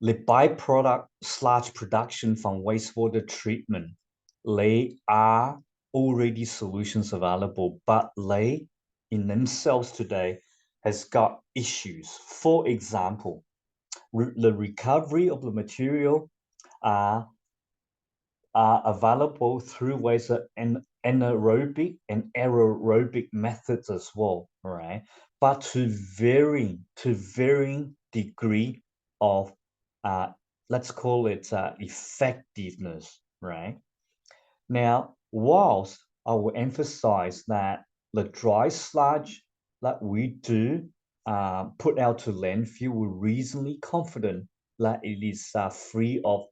Speaker 6: the byproduct sludge production from wastewater treatment, they are already solutions available, but they in themselves today has got issues. For example, the recovery of the material are available through ways of anaerobic and aerobic methods as well, right? But to varying degree of let's call it effectiveness, right? Now, whilst I will emphasize that the dry sludge that we do put out to landfill, we're reasonably confident that it is free of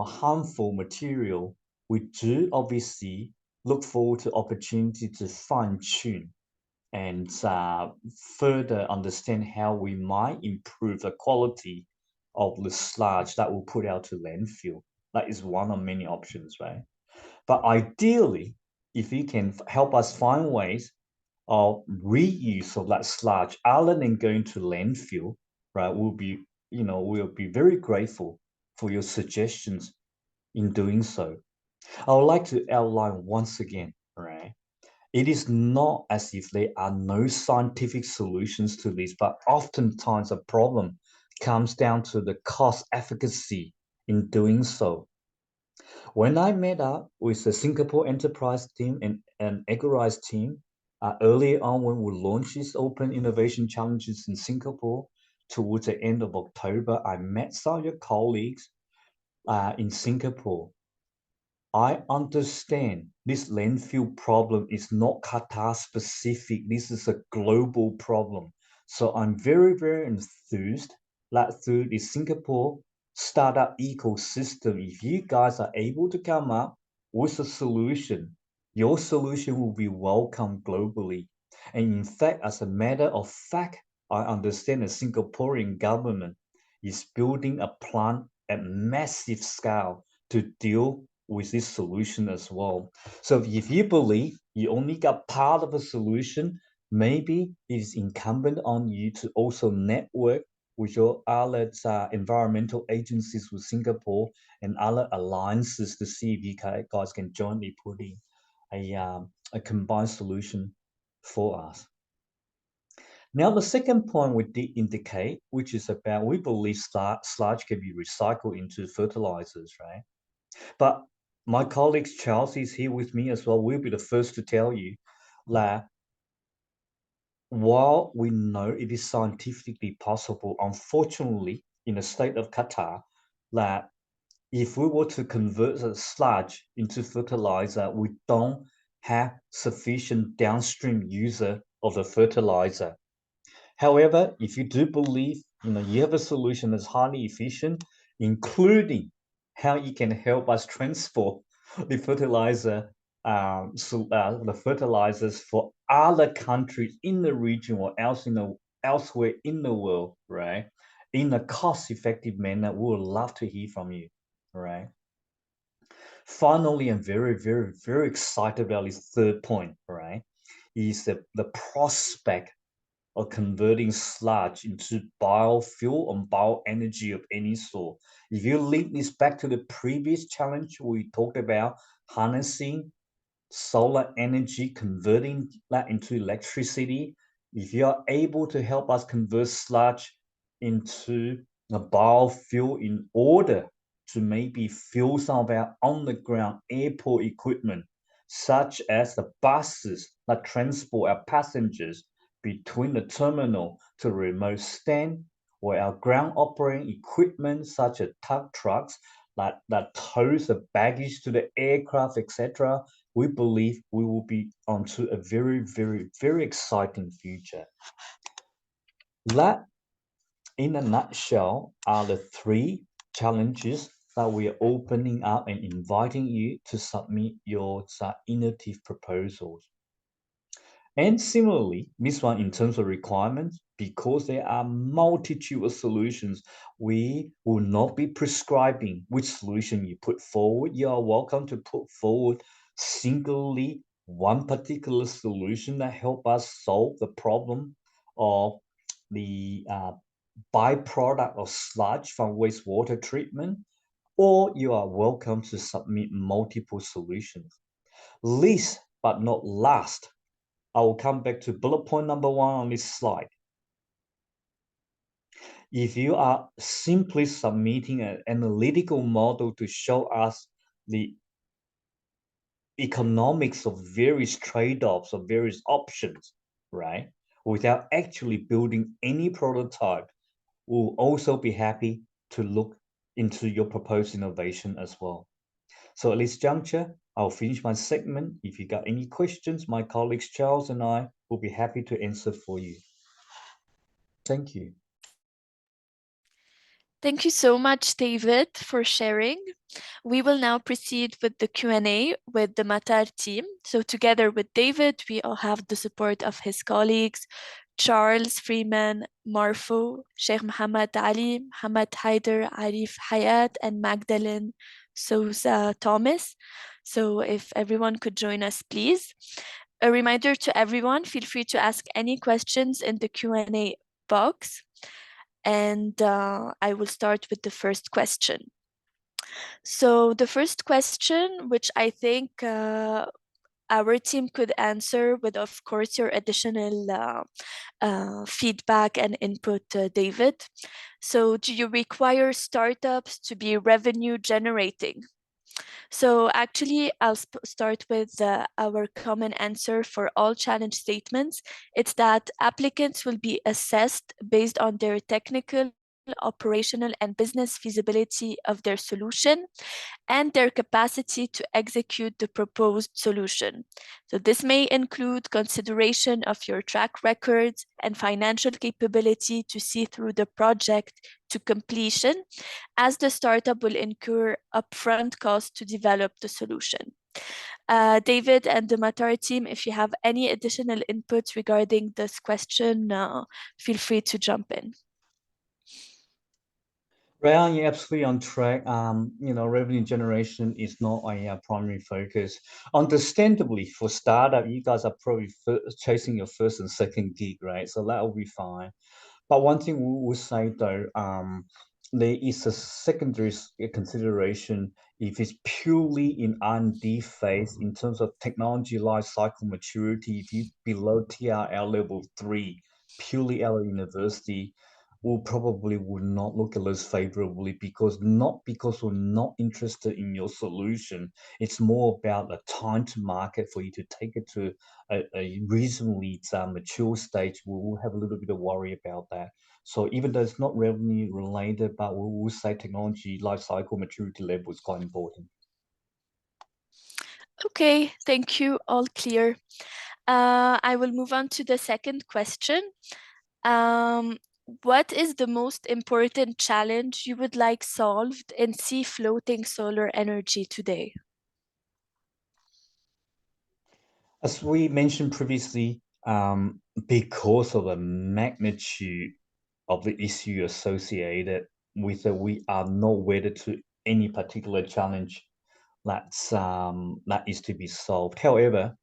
Speaker 6: harmful material. We do obviously look forward to opportunity to fine-tune and further understand how we might improve the quality of the sludge that will put out to landfill. That is one of many options, right? But ideally, if you can help us find ways of reuse of that sludge other than going to landfill, right, we'll be very grateful for your suggestions in doing so. I would like to outline once again, right? It is not as if there are no scientific solutions to this, but oftentimes the problem comes down to the cost efficacy in doing so. When I met up with the Singapore enterprise team and Agorize team, early on when we launched these open innovation challenges in Singapore, towards the end of October, I met some of your colleagues in Singapore. I understand this landfill problem is not Qatar specific. This is a global problem. So I'm very, very enthused that through the Singapore startup ecosystem, if you guys are able to come up with a solution, your solution will be welcomed globally. And in fact, as a matter of fact, I understand the Singaporean government is building a plant at massive scale to deal with this solution as well. So if you believe you only got part of a solution, maybe it is incumbent on you to also network with your other environmental agencies with Singapore and other alliances to see if you guys can jointly put in a combined solution for us. Now, the second point we did indicate, which is about we believe sludge can be recycled into fertilizers, right? But my colleague Charles is here with me as well. We'll be the first to tell you that while we know it is scientifically possible, unfortunately, in the state of Qatar, that if we were to convert the sludge into fertilizer, we don't have sufficient downstream user of the fertilizer. However, if you do believe you have a solution that's highly efficient, including how you can help us transport the fertilizer, the fertilizers for other countries in the region or elsewhere in the world, right? In a cost-effective manner, we would love to hear from you, right? Finally, I'm very, very, very excited about this third point, right? Is the prospect of converting sludge into biofuel and bioenergy of any sort. If you link this back to the previous challenge, we talked about harnessing solar energy, converting that into electricity. If you are able to help us convert sludge into a biofuel in order to maybe fuel some of our on-the-ground airport equipment, such as the buses that transport our passengers between the terminal to the remote stand, or our ground operating equipment such as tug trucks that tows the baggage to the aircraft, etc., we believe we will be onto a very, very, very exciting future. That, in a nutshell, are the three challenges that we are opening up and inviting you to submit your innovative proposals. And similarly, this one in terms of requirements, because there are multitude of solutions, we will not be prescribing which solution you put forward. You are welcome to put forward singly one particular solution that help us solve the problem of the byproduct of sludge from wastewater treatment, or you are welcome to submit multiple solutions. Least but not last, I will come back to bullet point number 1 on this slide. If you are simply submitting an analytical model to show us the economics of various trade-offs of various options, right, without actually building any prototype, we'll also be happy to look into your proposed innovation as well. So at this juncture, I'll finish my segment. If you got any questions, my colleagues Charles and I will be happy to answer for you. Thank you.
Speaker 1: Thank you so much, David, for sharing. We will now proceed with the Q&A with the Matar team. So together with David, we all have the support of his colleagues Charles Freeman, Marfo, Sheikh Muhammad Ali, Muhammad Haider, Arif Hayat, and Magdalene Sousa Thomas. So if everyone could join us, please. A reminder to everyone, feel free to ask any questions in the Q&A box. And I will start with the first question. So the first question, which I think our team could answer with, of course, your additional feedback and input, David. So do you require startups to be revenue generating? So actually, I'll start with our common answer for all challenge statements. It's that applicants will be assessed based on their technical, operational, and business feasibility of their solution and their capacity to execute the proposed solution. So this may include consideration of your track records and financial capability to see through the project to completion, as the startup will incur upfront costs to develop the solution. David and the Matar team, if you have any additional inputs regarding this question, feel free to jump in.
Speaker 6: Ryan, you're absolutely on track. Revenue generation is not a primary focus. Understandably, for startup, you guys are probably chasing your first and second gig, right? So that will be fine. But one thing we will say though, there is a secondary consideration if it's purely in R&D phase in terms of technology life cycle maturity. If you below TRL level 3, purely out of university, we probably would not look at us favorably because we're not interested in your solution. It's more about the time to market for you to take it to a reasonably mature stage. We will have a little bit of worry about that. So even though it's not revenue related, but we will say technology life cycle maturity level is quite important.
Speaker 1: Okay, thank you. All clear. I will move on to the second question. What is the most important challenge you would like solved in sea floating solar energy today?
Speaker 6: As we mentioned previously, because of the magnitude of the issue associated with it, we are not wedded to any particular challenge that is to be solved. However,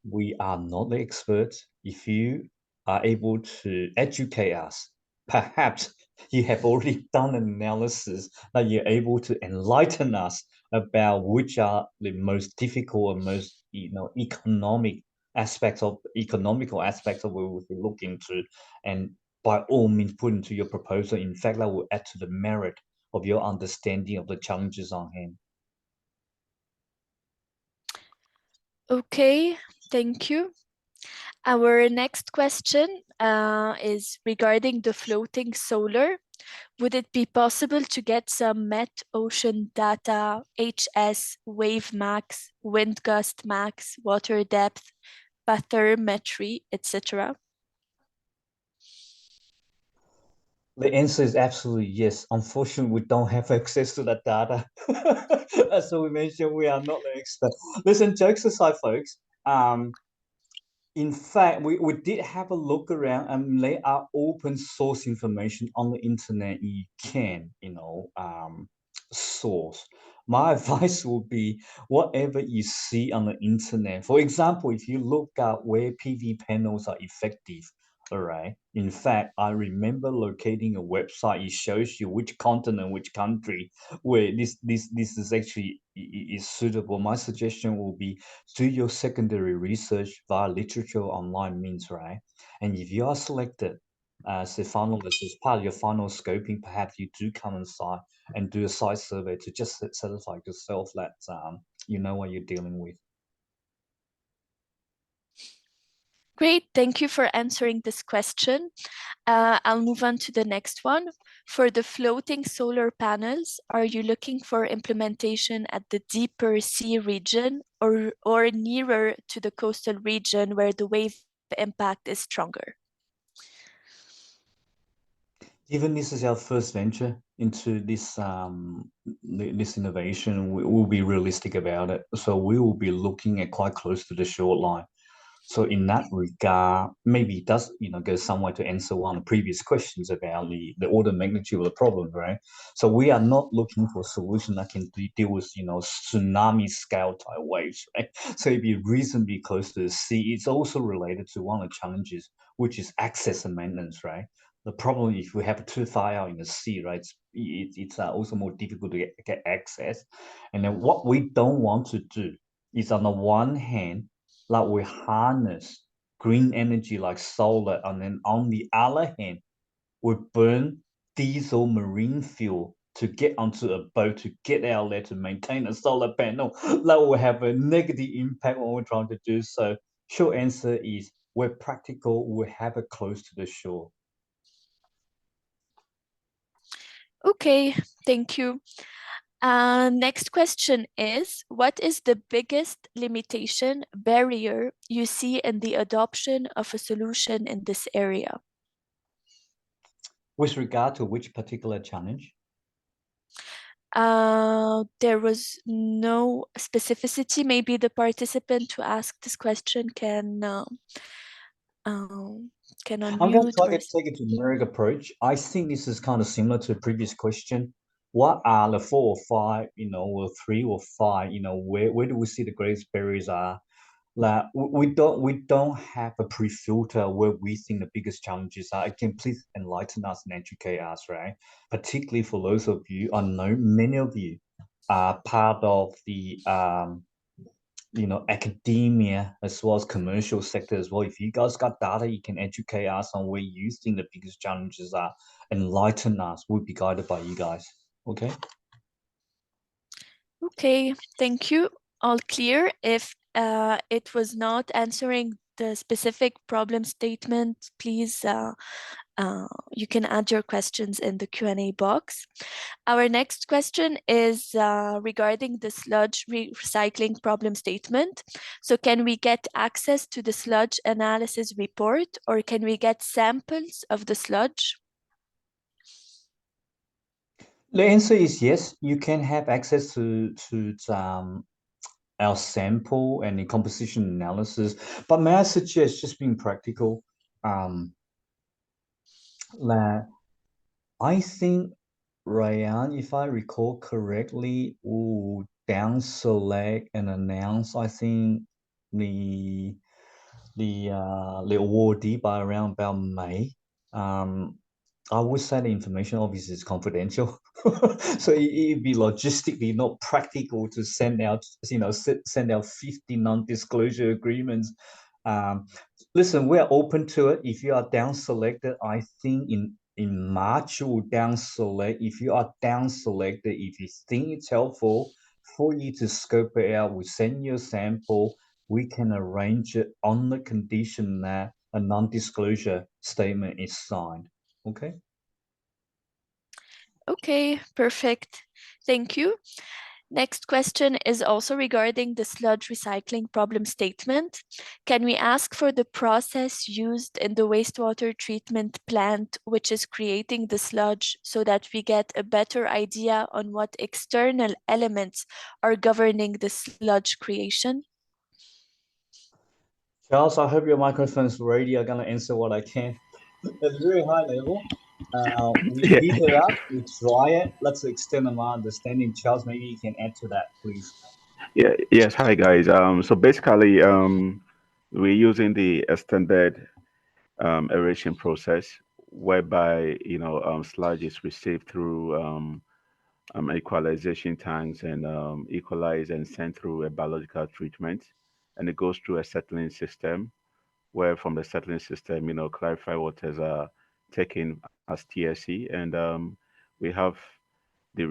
Speaker 6: we are not the experts. If you are able to educate us, perhaps you have already done an analysis that you're able to enlighten us about which are the most difficult and most economical aspects of what we will look into, and by all means put into your proposal. In fact, that will add to the merit of your understanding of the challenges on hand.
Speaker 1: Okay, thank you. Our next question is regarding the floating solar. Would it be possible to get some Met Ocean data, HS, wave max, wind gust max, water depth, bathymetry, etc.?
Speaker 6: The answer is absolutely yes. Unfortunately, we don't have access to that data. As we mentioned, we are not the expert. Listen, jokes aside, folks. In fact, we did have a look around, and they are open source information on the internet. You can, source. My advice would be whatever you see on the internet. For example, if you look at where PV panels are effective, all right. In fact, I remember locating a website. It shows you which continent, which country, where this is actually is suitable. My suggestion will be do your secondary research via literature online means, right? And if you are selected as a finalist, as part of your final scoping, perhaps you do come on site and do a site survey to just satisfy yourself that you know what you're dealing with.
Speaker 1: Great, thank you for answering this question. I'll move on to the next one. For the floating solar panels, are you looking for implementation at the deeper sea region or nearer to the coastal region where the wave impact is stronger?
Speaker 6: Given this is our first venture into this this innovation, we will be realistic about it. So we will be looking at quite close to the shoreline. So in that regard, maybe it does, go somewhere to answer one of the previous questions about the order of magnitude of the problem, right? So we are not looking for a solution that can deal with, tsunami scale type waves, right? So it'd be reasonably close to the sea. It's also related to one of the challenges, which is access and maintenance, right? The problem if we have too far out in the sea, right? It's also more difficult to get access. And then what we don't want to do is on the one hand, like we harness green energy like solar, and then on the other hand, we burn diesel marine fuel to get onto a boat to get out there to maintain a solar panel. That will have a negative impact when we're trying to do so. Short answer is where practical, we have it close to the shore.
Speaker 1: Okay, thank you. Next question is, what is the biggest limitation, barrier you see in the adoption of a solution in this area?
Speaker 6: With regard to which particular challenge?
Speaker 1: There was no specificity. Maybe the participant who asked this question can
Speaker 6: I'm going to
Speaker 1: unmute
Speaker 6: try
Speaker 1: or...
Speaker 6: to take a generic approach. I think this is kind of similar to the previous question. What are the 4 or 5, or 3 or 5, where do we see the greatest barriers are? Like we don't have a pre-filter where we think the biggest challenges are. Again, please enlighten us and educate us, right? Particularly for those of you, I know many of you are part of the academia as well as commercial sector as well. If you guys got data, you can educate us on where you think the biggest challenges are. Enlighten us. We'll be guided by you guys. Okay.
Speaker 1: Okay, thank you. All clear. If it was not answering the specific problem statement, please you can add your questions in the Q&A box. Our next question is regarding the sludge recycling problem statement. So can we get access to the sludge analysis report, or can we get samples of the sludge?
Speaker 6: The answer is yes. You can have access to our sample and the composition analysis. But may I suggest, just being practical, that I think Ryan, if I recall correctly, will down select and announce, I think, the awardee by around about May. I would say the information obviously is confidential, so it'd be logistically not practical to send out 50 non-disclosure agreements. Listen, we're open to it. If you are down selected, I think in March you will down select. If you are down selected, if you think it's helpful for you to scope it out, we send you a sample. We can arrange it on the condition that a non-disclosure statement is signed. Okay.
Speaker 1: Okay, perfect. Thank you. Next question is also regarding the sludge recycling problem statement. Can we ask for the process used in the wastewater treatment plant, which is creating the sludge, so that we get a better idea on what external elements are governing the sludge creation?
Speaker 6: Charles, I hope your microphone is ready. I'm going to answer what I can. At a very high level, we heat it up, we dry it. Let's extend my understanding. Charles, maybe you can add to that, please.
Speaker 7: Yeah, yes. Hi, guys. So basically, we're using the extended aeration process, whereby sludge is received through equalization tanks and equalized and sent through a biological treatment, and it goes through a settling system, where from the settling system, clarified waters are taken as TSE, and we have the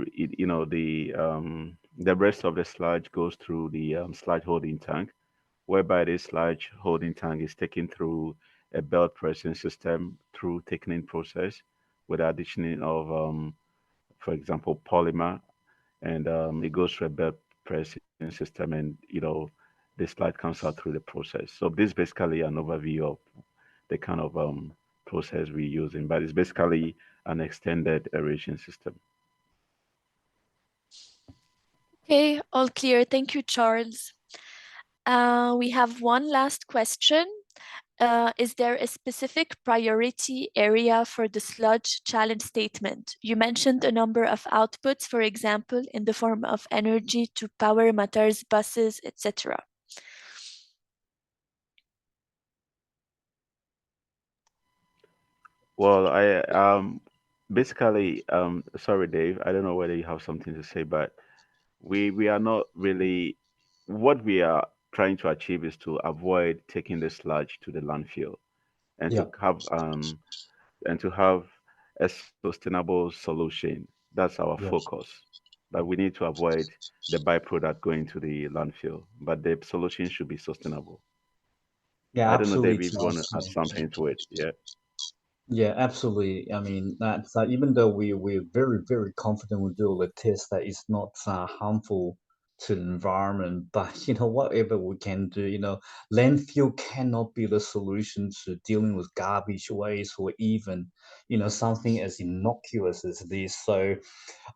Speaker 7: rest of the sludge goes through the sludge holding tank, whereby this sludge holding tank is taken through a belt pressing system through thickening process with addition of, for example, polymer, and it goes through a belt pressing system, and the sludge comes out through the process. So this is basically an overview of the kind of process we're using, but it's basically an extended aeration system.
Speaker 1: Okay, all clear. Thank you, Charles. We have one last question is there a specific priority area for the sludge challenge statement? You mentioned a number of outputs, for example, in the form of energy to power motors, buses, etc.
Speaker 7: Well, I basically sorry, Dave. I don't know whether you have something to say, but we are not really what we are trying to achieve is to avoid taking the sludge to the landfill and
Speaker 6: Yeah.
Speaker 7: to have a sustainable solution. That's our
Speaker 6: Yes.
Speaker 7: focus. But we need to avoid the byproduct going to the landfill. But the solution should be sustainable.
Speaker 6: Yeah,
Speaker 7: I don't know,
Speaker 6: absolutely,
Speaker 7: David, if you want
Speaker 6: Charles.
Speaker 7: to add something to it. Yeah.
Speaker 6: Yeah, absolutely. I mean, that's even though we're very, very confident we do the test that it's not harmful to the environment, but whatever we can do, landfill cannot be the solution to dealing with garbage waste or even, something as innocuous as this. So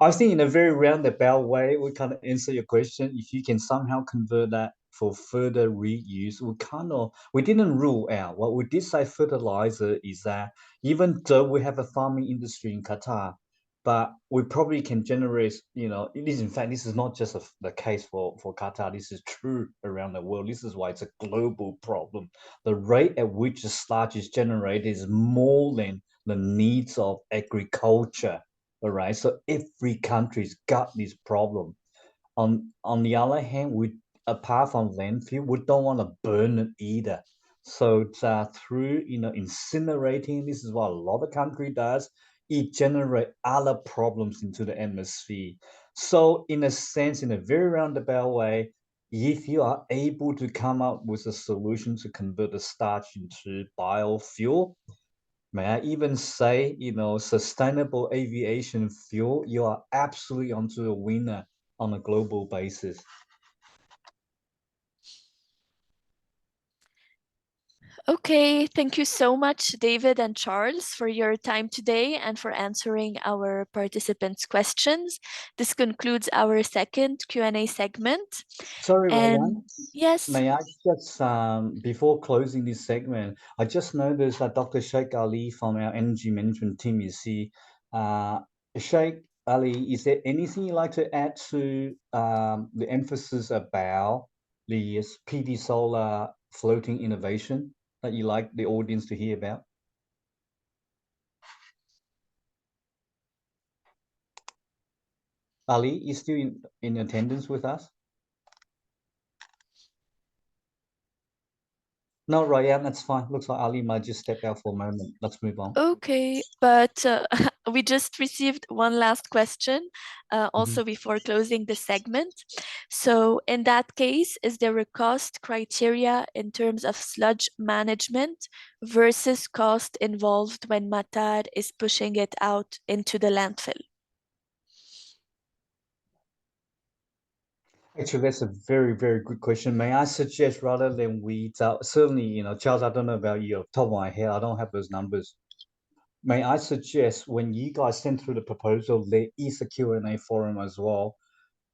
Speaker 6: I think in a very roundabout way, we kind of answer your question. If you can somehow convert that for further reuse, we didn't rule out. What we did say fertilizer is that even though we have a farming industry in Qatar, but we probably can generate, it is in fact, this is not just the case for Qatar, this is true around the world. This is why it's a global problem. The rate at which the sludge is generated is more than the needs of agriculture. All right, so every country's got this problem. On the other hand, we apart from landfill, we don't want to burn it either. So through incinerating, this is what a lot of country does. It generate other problems into the atmosphere. So in a sense, in a very roundabout way, if you are able to come up with a solution to convert the starch into biofuel, may I even say, sustainable aviation fuel, you are absolutely onto a winner on a global basis.
Speaker 1: Okay, thank you so much, David and Charles, for your time today and for answering our participants' questions. This concludes our second Q&A segment.
Speaker 6: Sorry,
Speaker 1: And
Speaker 6: Ryan.
Speaker 1: yes,
Speaker 6: May I just, before closing this segment, I just noticed that Dr. Sheikh Ali from our energy management team is here. Sheikh Ali, is there anything you'd like to add to the emphasis about the PD solar floating innovation that you like the audience to hear about? Ali is still in attendance with us? No, Ryan, that's fine. Looks like Ali might just step out for a moment. Let's move on.
Speaker 1: okay, but we just received one last question also before closing the segment. So in that case, is there a cost criteria in terms of sludge management versus cost involved when Matar is pushing it out into the landfill?
Speaker 6: Actually, that's a very, very good question. May I suggest rather than we certainly, Charles, I don't know about you, off the top of my head, I don't have those numbers. May I suggest when you guys send through the proposal, there is a Q&A forum as well.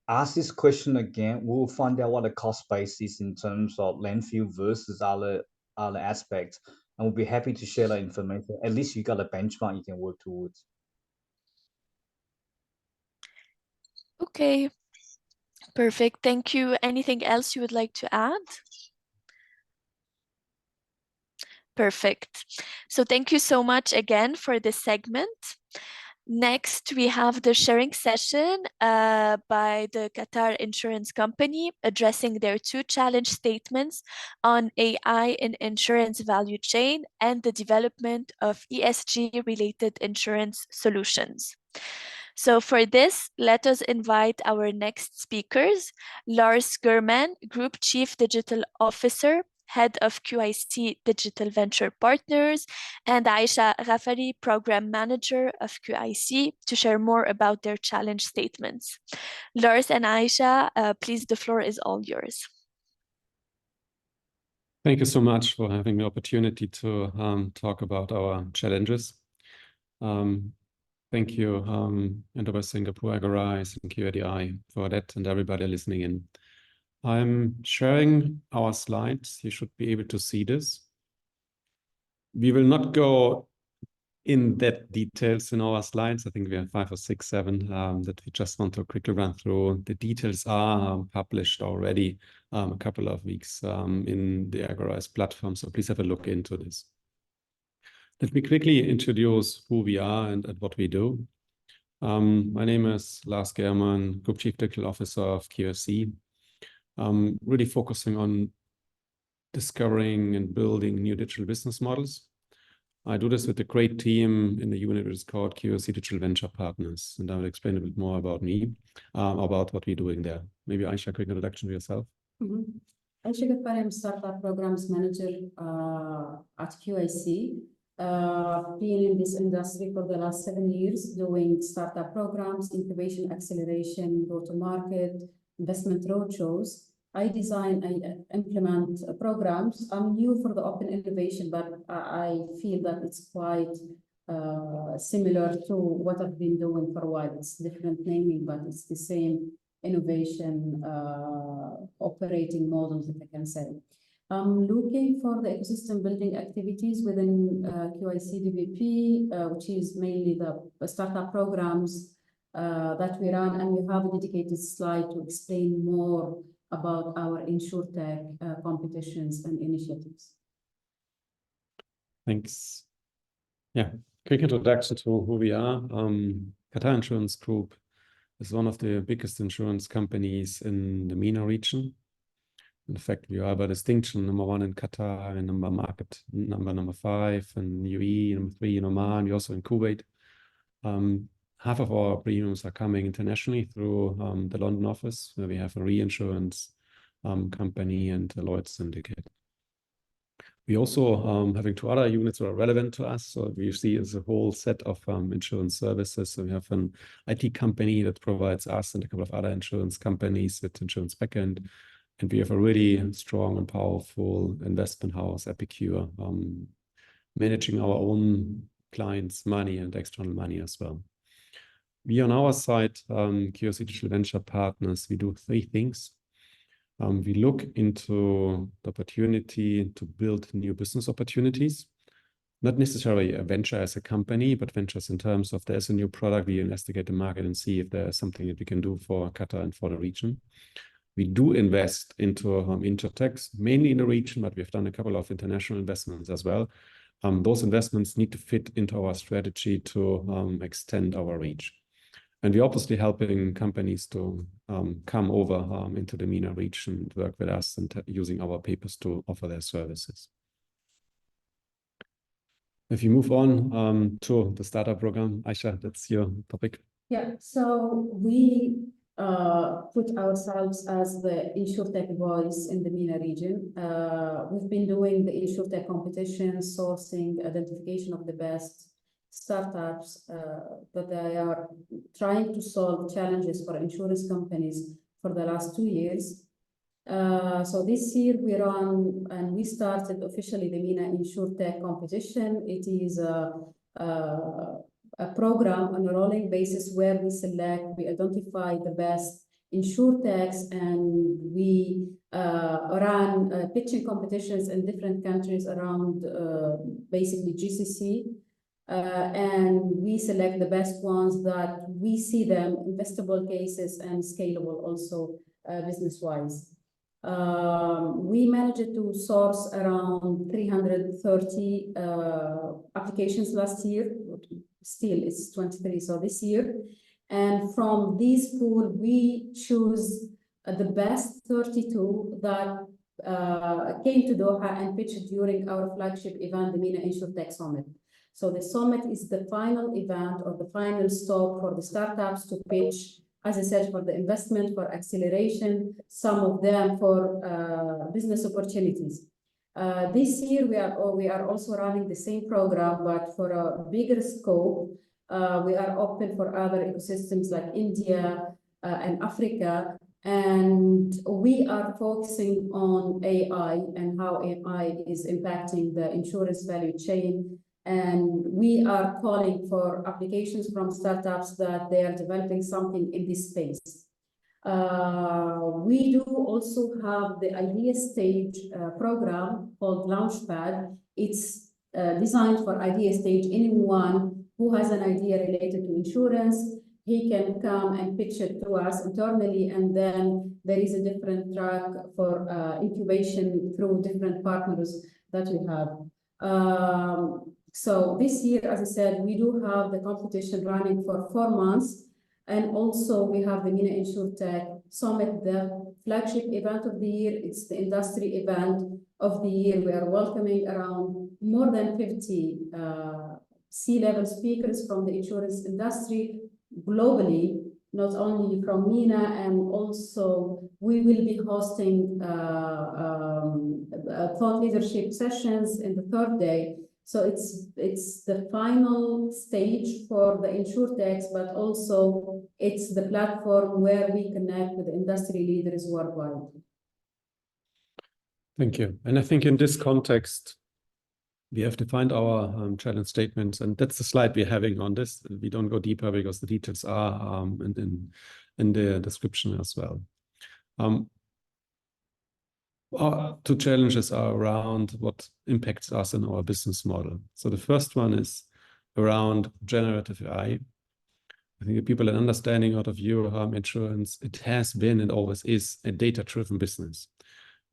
Speaker 6: Ask this question again. We'll find out what the cost base is in terms of landfill versus other aspects. And we'll be happy to share that information. At least you got a benchmark you can work towards.
Speaker 1: Okay, perfect. Thank you. Anything else you would like to add? Perfect. So thank you so much again for this segment. Next, we have the sharing session by the Qatar Insurance Company addressing their two challenge statements on AI in insurance value chain and the development of ESG-related insurance solutions. So for this, let us invite our next speakers, Lars Gurman, Group Chief Digital Officer, Head of QIC Digital Venture Partners, and Aisha Ghafari, Program Manager of QIC, to share more about their challenge statements. Lars and Aisha, please, the floor is all yours.
Speaker 8: Thank you so much for having the opportunity to talk about our challenges. Thank you, Enterprise Singapore, Agrarise, and QADI for that, and everybody listening in. I'm sharing our slides. You should be able to see this. We will not go in that details in our slides. I think we have 5 or 6, 7 that we just want to quickly run through. The details are published already a couple of weeks in the Agorize platform, so please have a look into this. Let me quickly introduce who we are and what we do. My name is Lars German, Group Chief Digital Officer of QSC. Really focusing on discovering and building new digital business models. I do this with a great team in the unit which is called QSC Digital Venture Partners, and I will explain a bit more about me, about what we're doing there. Maybe Aisha, quick introduction to yourself.
Speaker 9: Aisha Ghaffari, I'm Startup Programs Manager at QIC. Been in this industry for the last 7 years, doing startup programs, incubation, acceleration, go-to-market, investment roadshows. I design, I implement programs. I'm new for the open innovation, but I feel that it's quite similar to what I've been doing for a while. It's different naming, but it's the same innovation operating models, if I can say. I'm looking for the ecosystem building activities within QIC DVP, which is mainly the startup programs that we run, and we have a dedicated slide to explain more about our InsurTech competitions and initiatives.
Speaker 8: Thanks. Yeah, quick introduction to who we are. Qatar Insurance Group is one of the biggest insurance companies in the MENA region. In fact, we are by distinction #1 in Qatar and number 5 in UAE, number 3 in Oman, we're also in Kuwait. Half of our premiums are coming internationally through the London office, where we have a reinsurance company and a Lloyd's syndicate. We also having 2 other units that are relevant to us. So we see as a whole set of insurance services. So we have an IT company that provides us and a couple of other insurance companies with insurance backend. And we have a really strong and powerful investment house, Epicure, managing our own clients' money and external money as well. We on our side, QSC Digital Venture Partners, we do 3 things. We look into the opportunity to build new business opportunities, not necessarily a venture as a company, but ventures in terms of there's a new product, we investigate the market and see if there's something that we can do for Qatar and for the region. We do invest into InsurTechs, mainly in the region, but we've done a couple of international investments as well. Those investments need to fit into our strategy to extend our reach. And we're obviously helping companies to come over into the MENA region, work with us and using our papers to offer their services. If you move on to the startup program, Aisha, that's your topic.
Speaker 9: Yeah, so we put ourselves as the InsurTech voice in the MENA region. We've been doing the InsurTech competition, sourcing, identification of the best startups that they are trying to solve challenges for insurance companies for the last 2 years. So this year we're on, and we started officially the MENA InsurTech competition. It is a program on a rolling basis where we identify the best InsurTechs, and we run pitching competitions in different countries around basically GCC. And we select the best ones that we see them investable cases and scalable also business-wise. We managed to source around 330 applications last year. Still, it's 23, so this year. And from this pool, we choose the best 32 that came to Doha and pitched during our flagship event, the MENA InsurTech Summit. So the summit is the final event or the final stop for the startups to pitch, as I said, for the investment, for acceleration, some of them for business opportunities. This year, we are also running the same program, but for a bigger scope. We are open for other ecosystems like India and Africa. And we are focusing on AI and how AI is impacting the insurance value chain. And we are calling for applications from startups that they are developing something in this space. We do also have the idea stage program called Launchpad. It's designed for idea stage. Anyone who has an idea related to insurance, he can come and pitch it to us internally, and then there is a different track for incubation through different partners that we have. So this year, as I said, we do have the competition running for 4 months. And also we have the MENA InsurTech Summit, the flagship event of the year. It's the industry event of the year. We are welcoming around more than 50 C-level speakers from the insurance industry globally, not only from MENA, and also we will be hosting thought leadership sessions in the 3rd day. So it's the final stage for the InsurTechs, but also it's the platform where we connect with industry leaders worldwide.
Speaker 8: Thank you. And I think in this context, we have defined our challenge statements, and that's the slide we're having on this. We don't go deeper because the details are in the description as well. Our 2 challenges are around what impacts us in our business model. So the first one is around generative AI. I think the people an understanding out of Euro insurance, it has been and always is a data-driven business.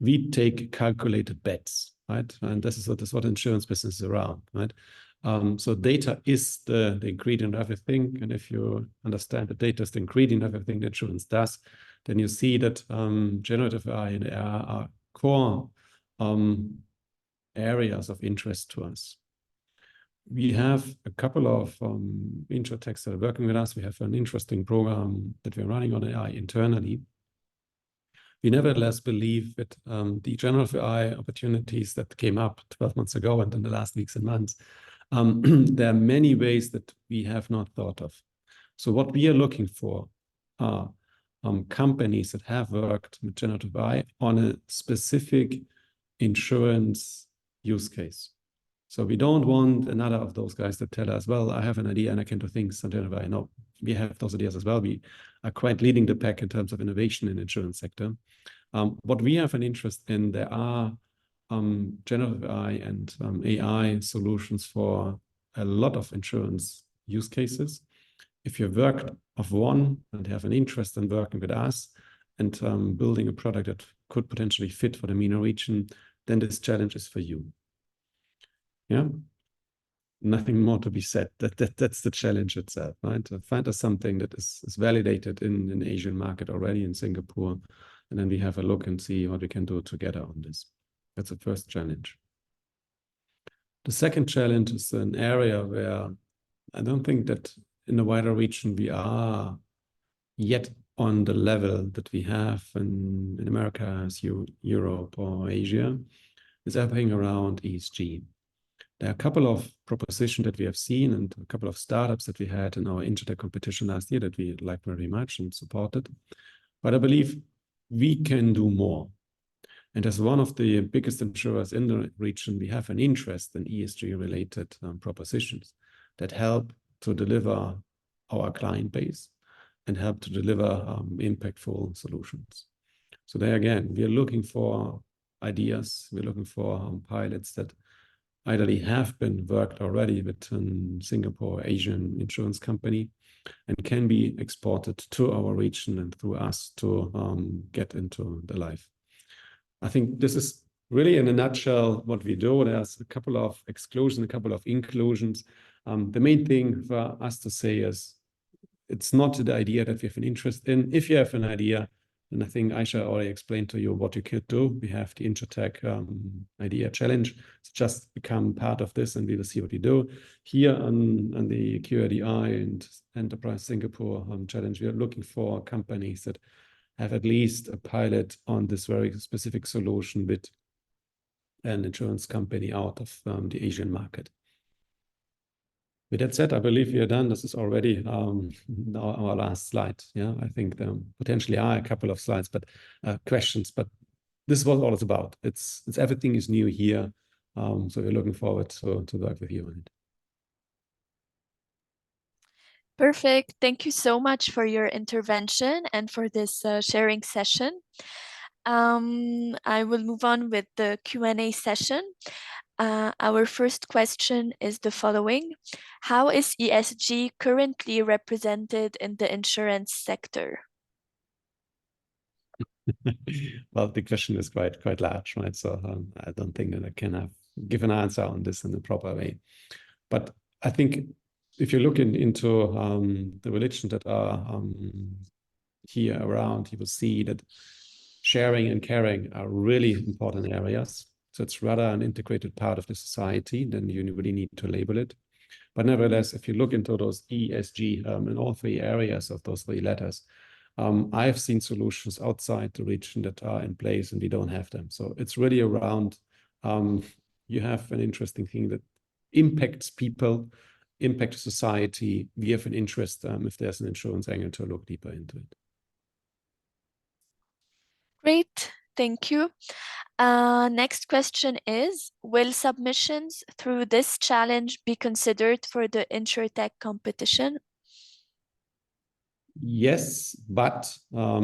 Speaker 8: We take calculated bets, right? And this is what insurance business is around, right? So data is the ingredient of everything. And if you understand that data is the ingredient of everything that insurance does, then you see that generative AI and AI are core areas of interest to us. We have a couple of insurtechs that are working with us. We have an interesting program that we're running on AI internally. We nevertheless believe that the generative AI opportunities that came up 12 months ago and in the last weeks and months, there are many ways that we have not thought of. So what we are looking for are companies that have worked with generative AI on a specific insurance use case. So we don't want another of those guys that tell us, well, I have an idea and I can do things on generative AI. No, we have those ideas as well. We are quite leading the pack in terms of innovation in the insurance sector. What we have an interest in, there are generative AI and AI solutions for a lot of insurance use cases. If you've worked of one and have an interest in working with us and building a product that could potentially fit for the MENA region, then this challenge is for you. Yeah, nothing more to be said. That's the challenge itself, right? To find us something that is validated in the Asian market already in Singapore, and then we have a look and see what we can do together on this. That's the first challenge. The second challenge is an area where I don't think that in the wider region we are yet on the level that we have in America, as Europe or Asia, is everything around ESG. There are a couple of propositions that we have seen and a couple of startups that we had in our InsurTech competition last year that we liked very much and supported. But I believe we can do more. And as one of the biggest insurers in the region, we have an interest in ESG-related propositions that help to deliver our client base and help to deliver impactful solutions. So there again, we are looking for ideas. We're looking for pilots that either have been worked already with a Singapore Asian insurance company and can be exported to our region and through us to get into the life. I think this is really in a nutshell what we do. There's a couple of exclusions, a couple of inclusions. The main thing for us to say is it's not the idea that we have an interest in. If you have an idea, and I think Aisha already explained to you what you could do. We have the InsurTech idea challenge. So just become part of this and we will see what you do. Here on the QADI and Enterprise Singapore challenge, we are looking for companies that have at least a pilot on this very specific solution with an insurance company out of the Asian market. With that said, I believe we are done. This is already our last slide. Yeah, I think there potentially are a couple of slides, but questions. But this is what all it's about. It's everything is new here. So we're looking forward to work with you on it.
Speaker 1: Perfect. Thank you so much for your intervention and for this sharing session. I will move on with the Q&A session. Our first question is the following. How is ESG currently represented in the insurance sector?
Speaker 8: Well, the question is quite large, right? So I don't think that I can give an answer on this in a proper way. But I think if you look into the religions that are here around, you will see that sharing and caring are really important areas. So it's rather an integrated part of the society than you really need to label it. But nevertheless, if you look into those ESG in all three areas of those three letters, I've seen solutions outside the region that are in place and we don't have them. So it's really around, you have an interesting thing that impacts people, impacts society. We have an interest if there's an insurance angle to look deeper into it.
Speaker 1: Great, thank you. Next question is, will submissions through this challenge be considered for the InsurTech competition?
Speaker 8: Yes, but our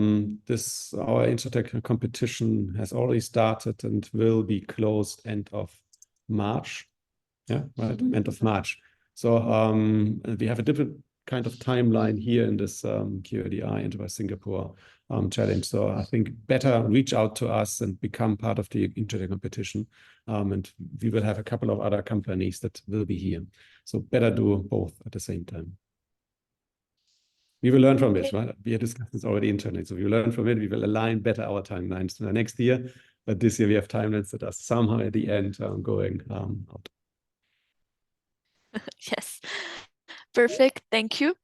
Speaker 8: InsurTech competition has already started and will be closed end of March. Yeah, right, end of March. So we have a different kind of timeline here in this QADI Enterprise Singapore challenge. So I think better reach out to us and become part of the InsurTech competition. And we will have a couple of other companies that will be here. So better do both at the same time. We will learn from it, right? We had discussed this already internally. So we will learn from it. We will align better our timelines next year. But this year we have timelines that are somehow at the end going out.
Speaker 1: Yes, perfect. Thank you.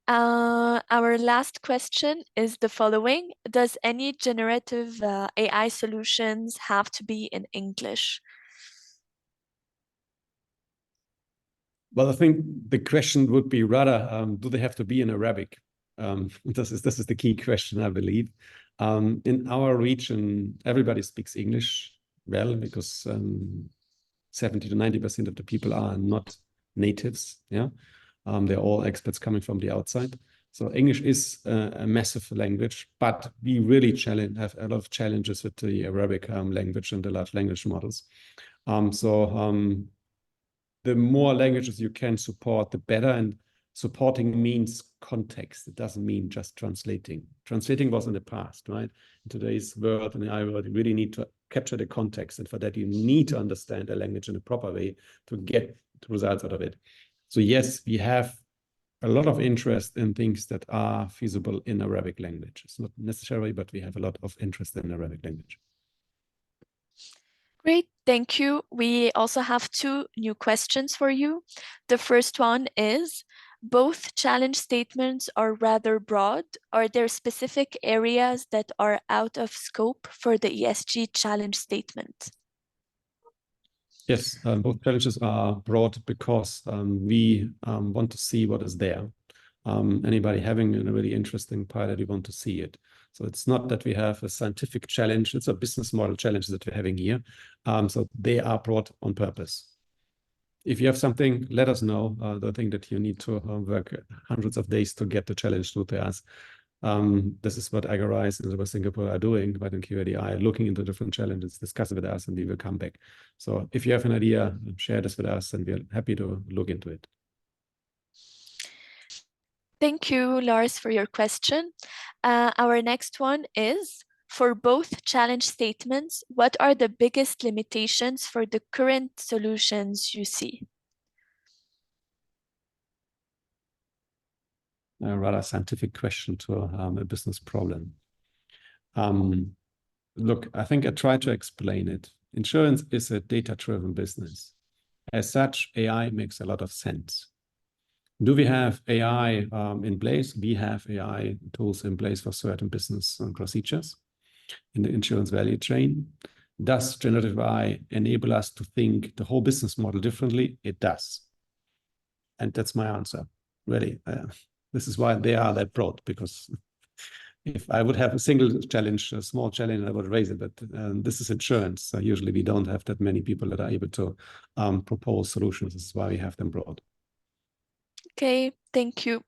Speaker 1: Our last question is the following. Does any generative AI solutions have to be in English?
Speaker 8: Well, I think the question would be rather, do they have to be in Arabic? This is the key question, I believe. In our region, everybody speaks English well because 70 to 90% of the people are not natives. Yeah, they're all experts coming from the outside. So English is a massive language, but we really have a lot of challenges with the Arabic language and the large language models. The more languages you can support, the better. And supporting means context. It doesn't mean just translating. Translating was in the past, right? In today's world, in the AI world, you really need to capture the context. And for that, you need to understand the language in a proper way to get results out of it. So yes, we have a lot of interest in things that are feasible in Arabic language. It's not necessary, but we have a lot of interest in Arabic language.
Speaker 1: Great, thank you. We also have two new questions for you. The first one is, both challenge statements are rather broad. Are there specific areas that are out of scope for the ESG challenge statement?
Speaker 8: Yes, both challenges are broad because we want to see what is there. Anybody having a really interesting pilot, we want to see it. So it's not that we have a scientific challenge, it's a business model challenge that we're having here. So they are brought on purpose. If you have something, let us know. I think that you need to work hundreds of days to get the challenge through to us. This is what Agarise and Enterprise Singapore are doing, but in QADI, looking into different challenges, discuss it with us, and we will come back. So if you have an idea, share this with us, and we're happy to look into it.
Speaker 1: Thank you, Lars, for your question. Our next one is, for both challenge statements, what are the biggest limitations for the current solutions you see?
Speaker 8: A rather scientific question to a business problem. Look, I think I tried to explain it. Insurance is a data-driven business. As such, AI makes a lot of sense. Do we have AI in place? We have AI tools in place for certain business procedures in the insurance value chain. Does generative AI enable us to think the whole business model differently? It does. And that's my answer, really. This is why they are that broad, because if I would have a single challenge, a small challenge, I would raise it. But this is insurance. So usually we don't have that many people that are able to propose solutions. This is why we have them broad.
Speaker 1: Okay, thank you.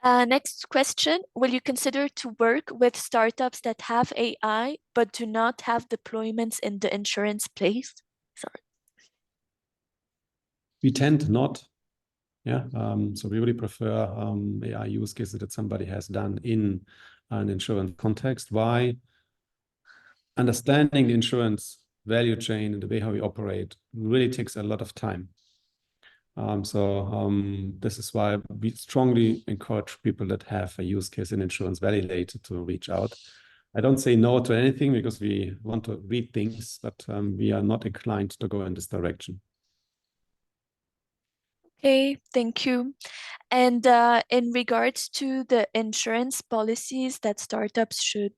Speaker 1: Next question, will you consider to work with startups that have AI but do not have deployments in the insurance place? Sorry.
Speaker 8: We tend not. Yeah, so we really prefer AI use cases that somebody has done in an insurance context. Why? Understanding the insurance value chain and the way how we operate really takes a lot of time. This is why we strongly encourage people that have a use case in insurance validated to reach out. I don't say no to anything because we want to read things, but we are not inclined to go in this direction.
Speaker 1: Okay, thank you. And in regards to the insurance policies that startups should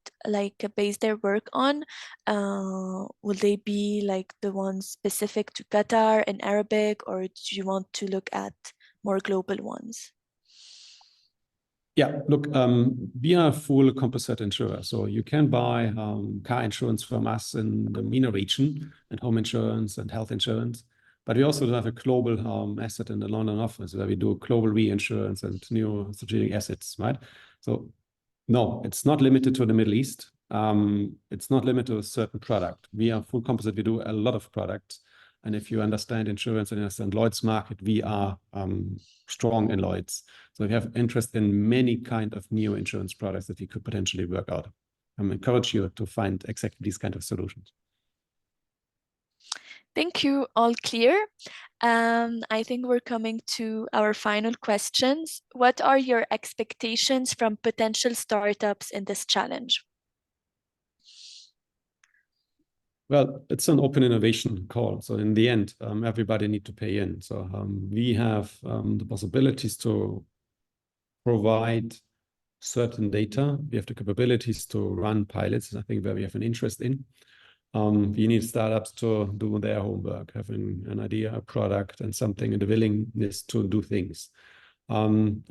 Speaker 1: base their work on, will they be like the ones specific to Qatar in Arabic, or do you want to look at more global ones?
Speaker 8: Yeah, look, we are a full composite insurer. So you can buy car insurance from us in the MENA region, and home insurance and health insurance. But we also have a global asset in the London office where we do global reinsurance and new strategic assets, right? So no, it's not limited to the Middle East. It's not limited to a certain product. We are full composite. We do a lot of products. And if you understand insurance and understand Lloyd's market, we are strong in Lloyd's. So we have interest in many kind of new insurance products that we could potentially work out. I encourage you to find exactly these kind of solutions.
Speaker 1: Thank you, all clear. I think we're coming to our final questions. What are your expectations from potential startups in this challenge?
Speaker 8: Well, it's an open innovation call. So in the end, everybody need to pay in. So we have the possibilities to provide certain data. We have the capabilities to run pilots, I think, where we have an interest in. We need startups to do their homework, having an idea, a product, and something, and the willingness to do things. I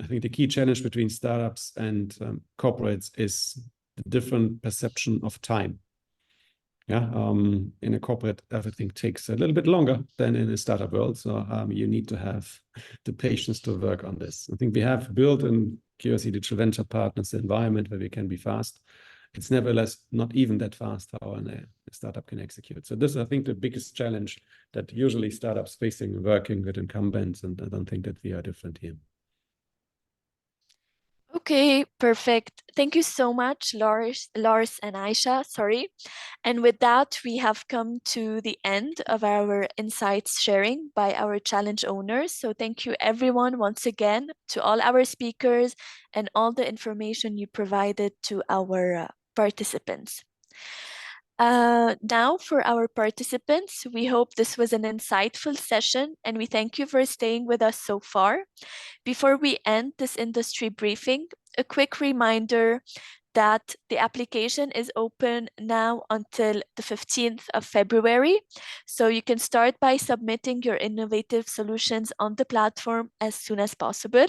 Speaker 8: think the key challenge between startups and corporates is the different perception of time. Yeah, in a corporate, everything takes a little bit longer than in a startup world. So you need to have the patience to work on this. I think we have built in QRC Digital Venture Partners environment where we can be fast. It's nevertheless not even that fast how a startup can execute. So this is, I think, the biggest challenge that usually startups facing working with incumbents, and I don't think that we are different here.
Speaker 1: Okay, perfect. Thank you so much, Lars and Aisha, sorry. And with that, we have come to the end of our insights sharing by our challenge owners. So thank you everyone once again to all our speakers and all the information you provided to our participants. Now for our participants, we hope this was an insightful session and we thank you for staying with us so far. Before we end this industry briefing, a quick reminder that the application is open now until the 15th of February. So you can start by submitting your innovative solutions on the platform as soon as possible.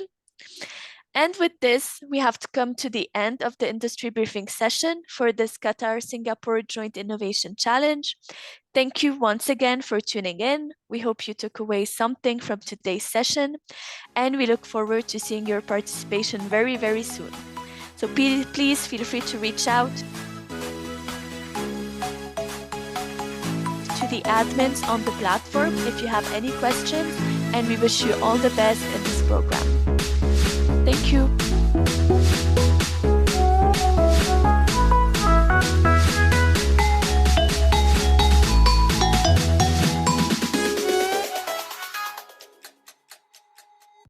Speaker 1: And with this, we have to come to the end of the industry briefing session for this Qatar-Singapore Joint Innovation Challenge. Thank you once again for tuning in. We hope you took away something from today's session, and we look forward to seeing your participation very, very soon. So please feel free to reach out to the admins on the platform if you have any questions, and we wish you all the best in this program. Thank you.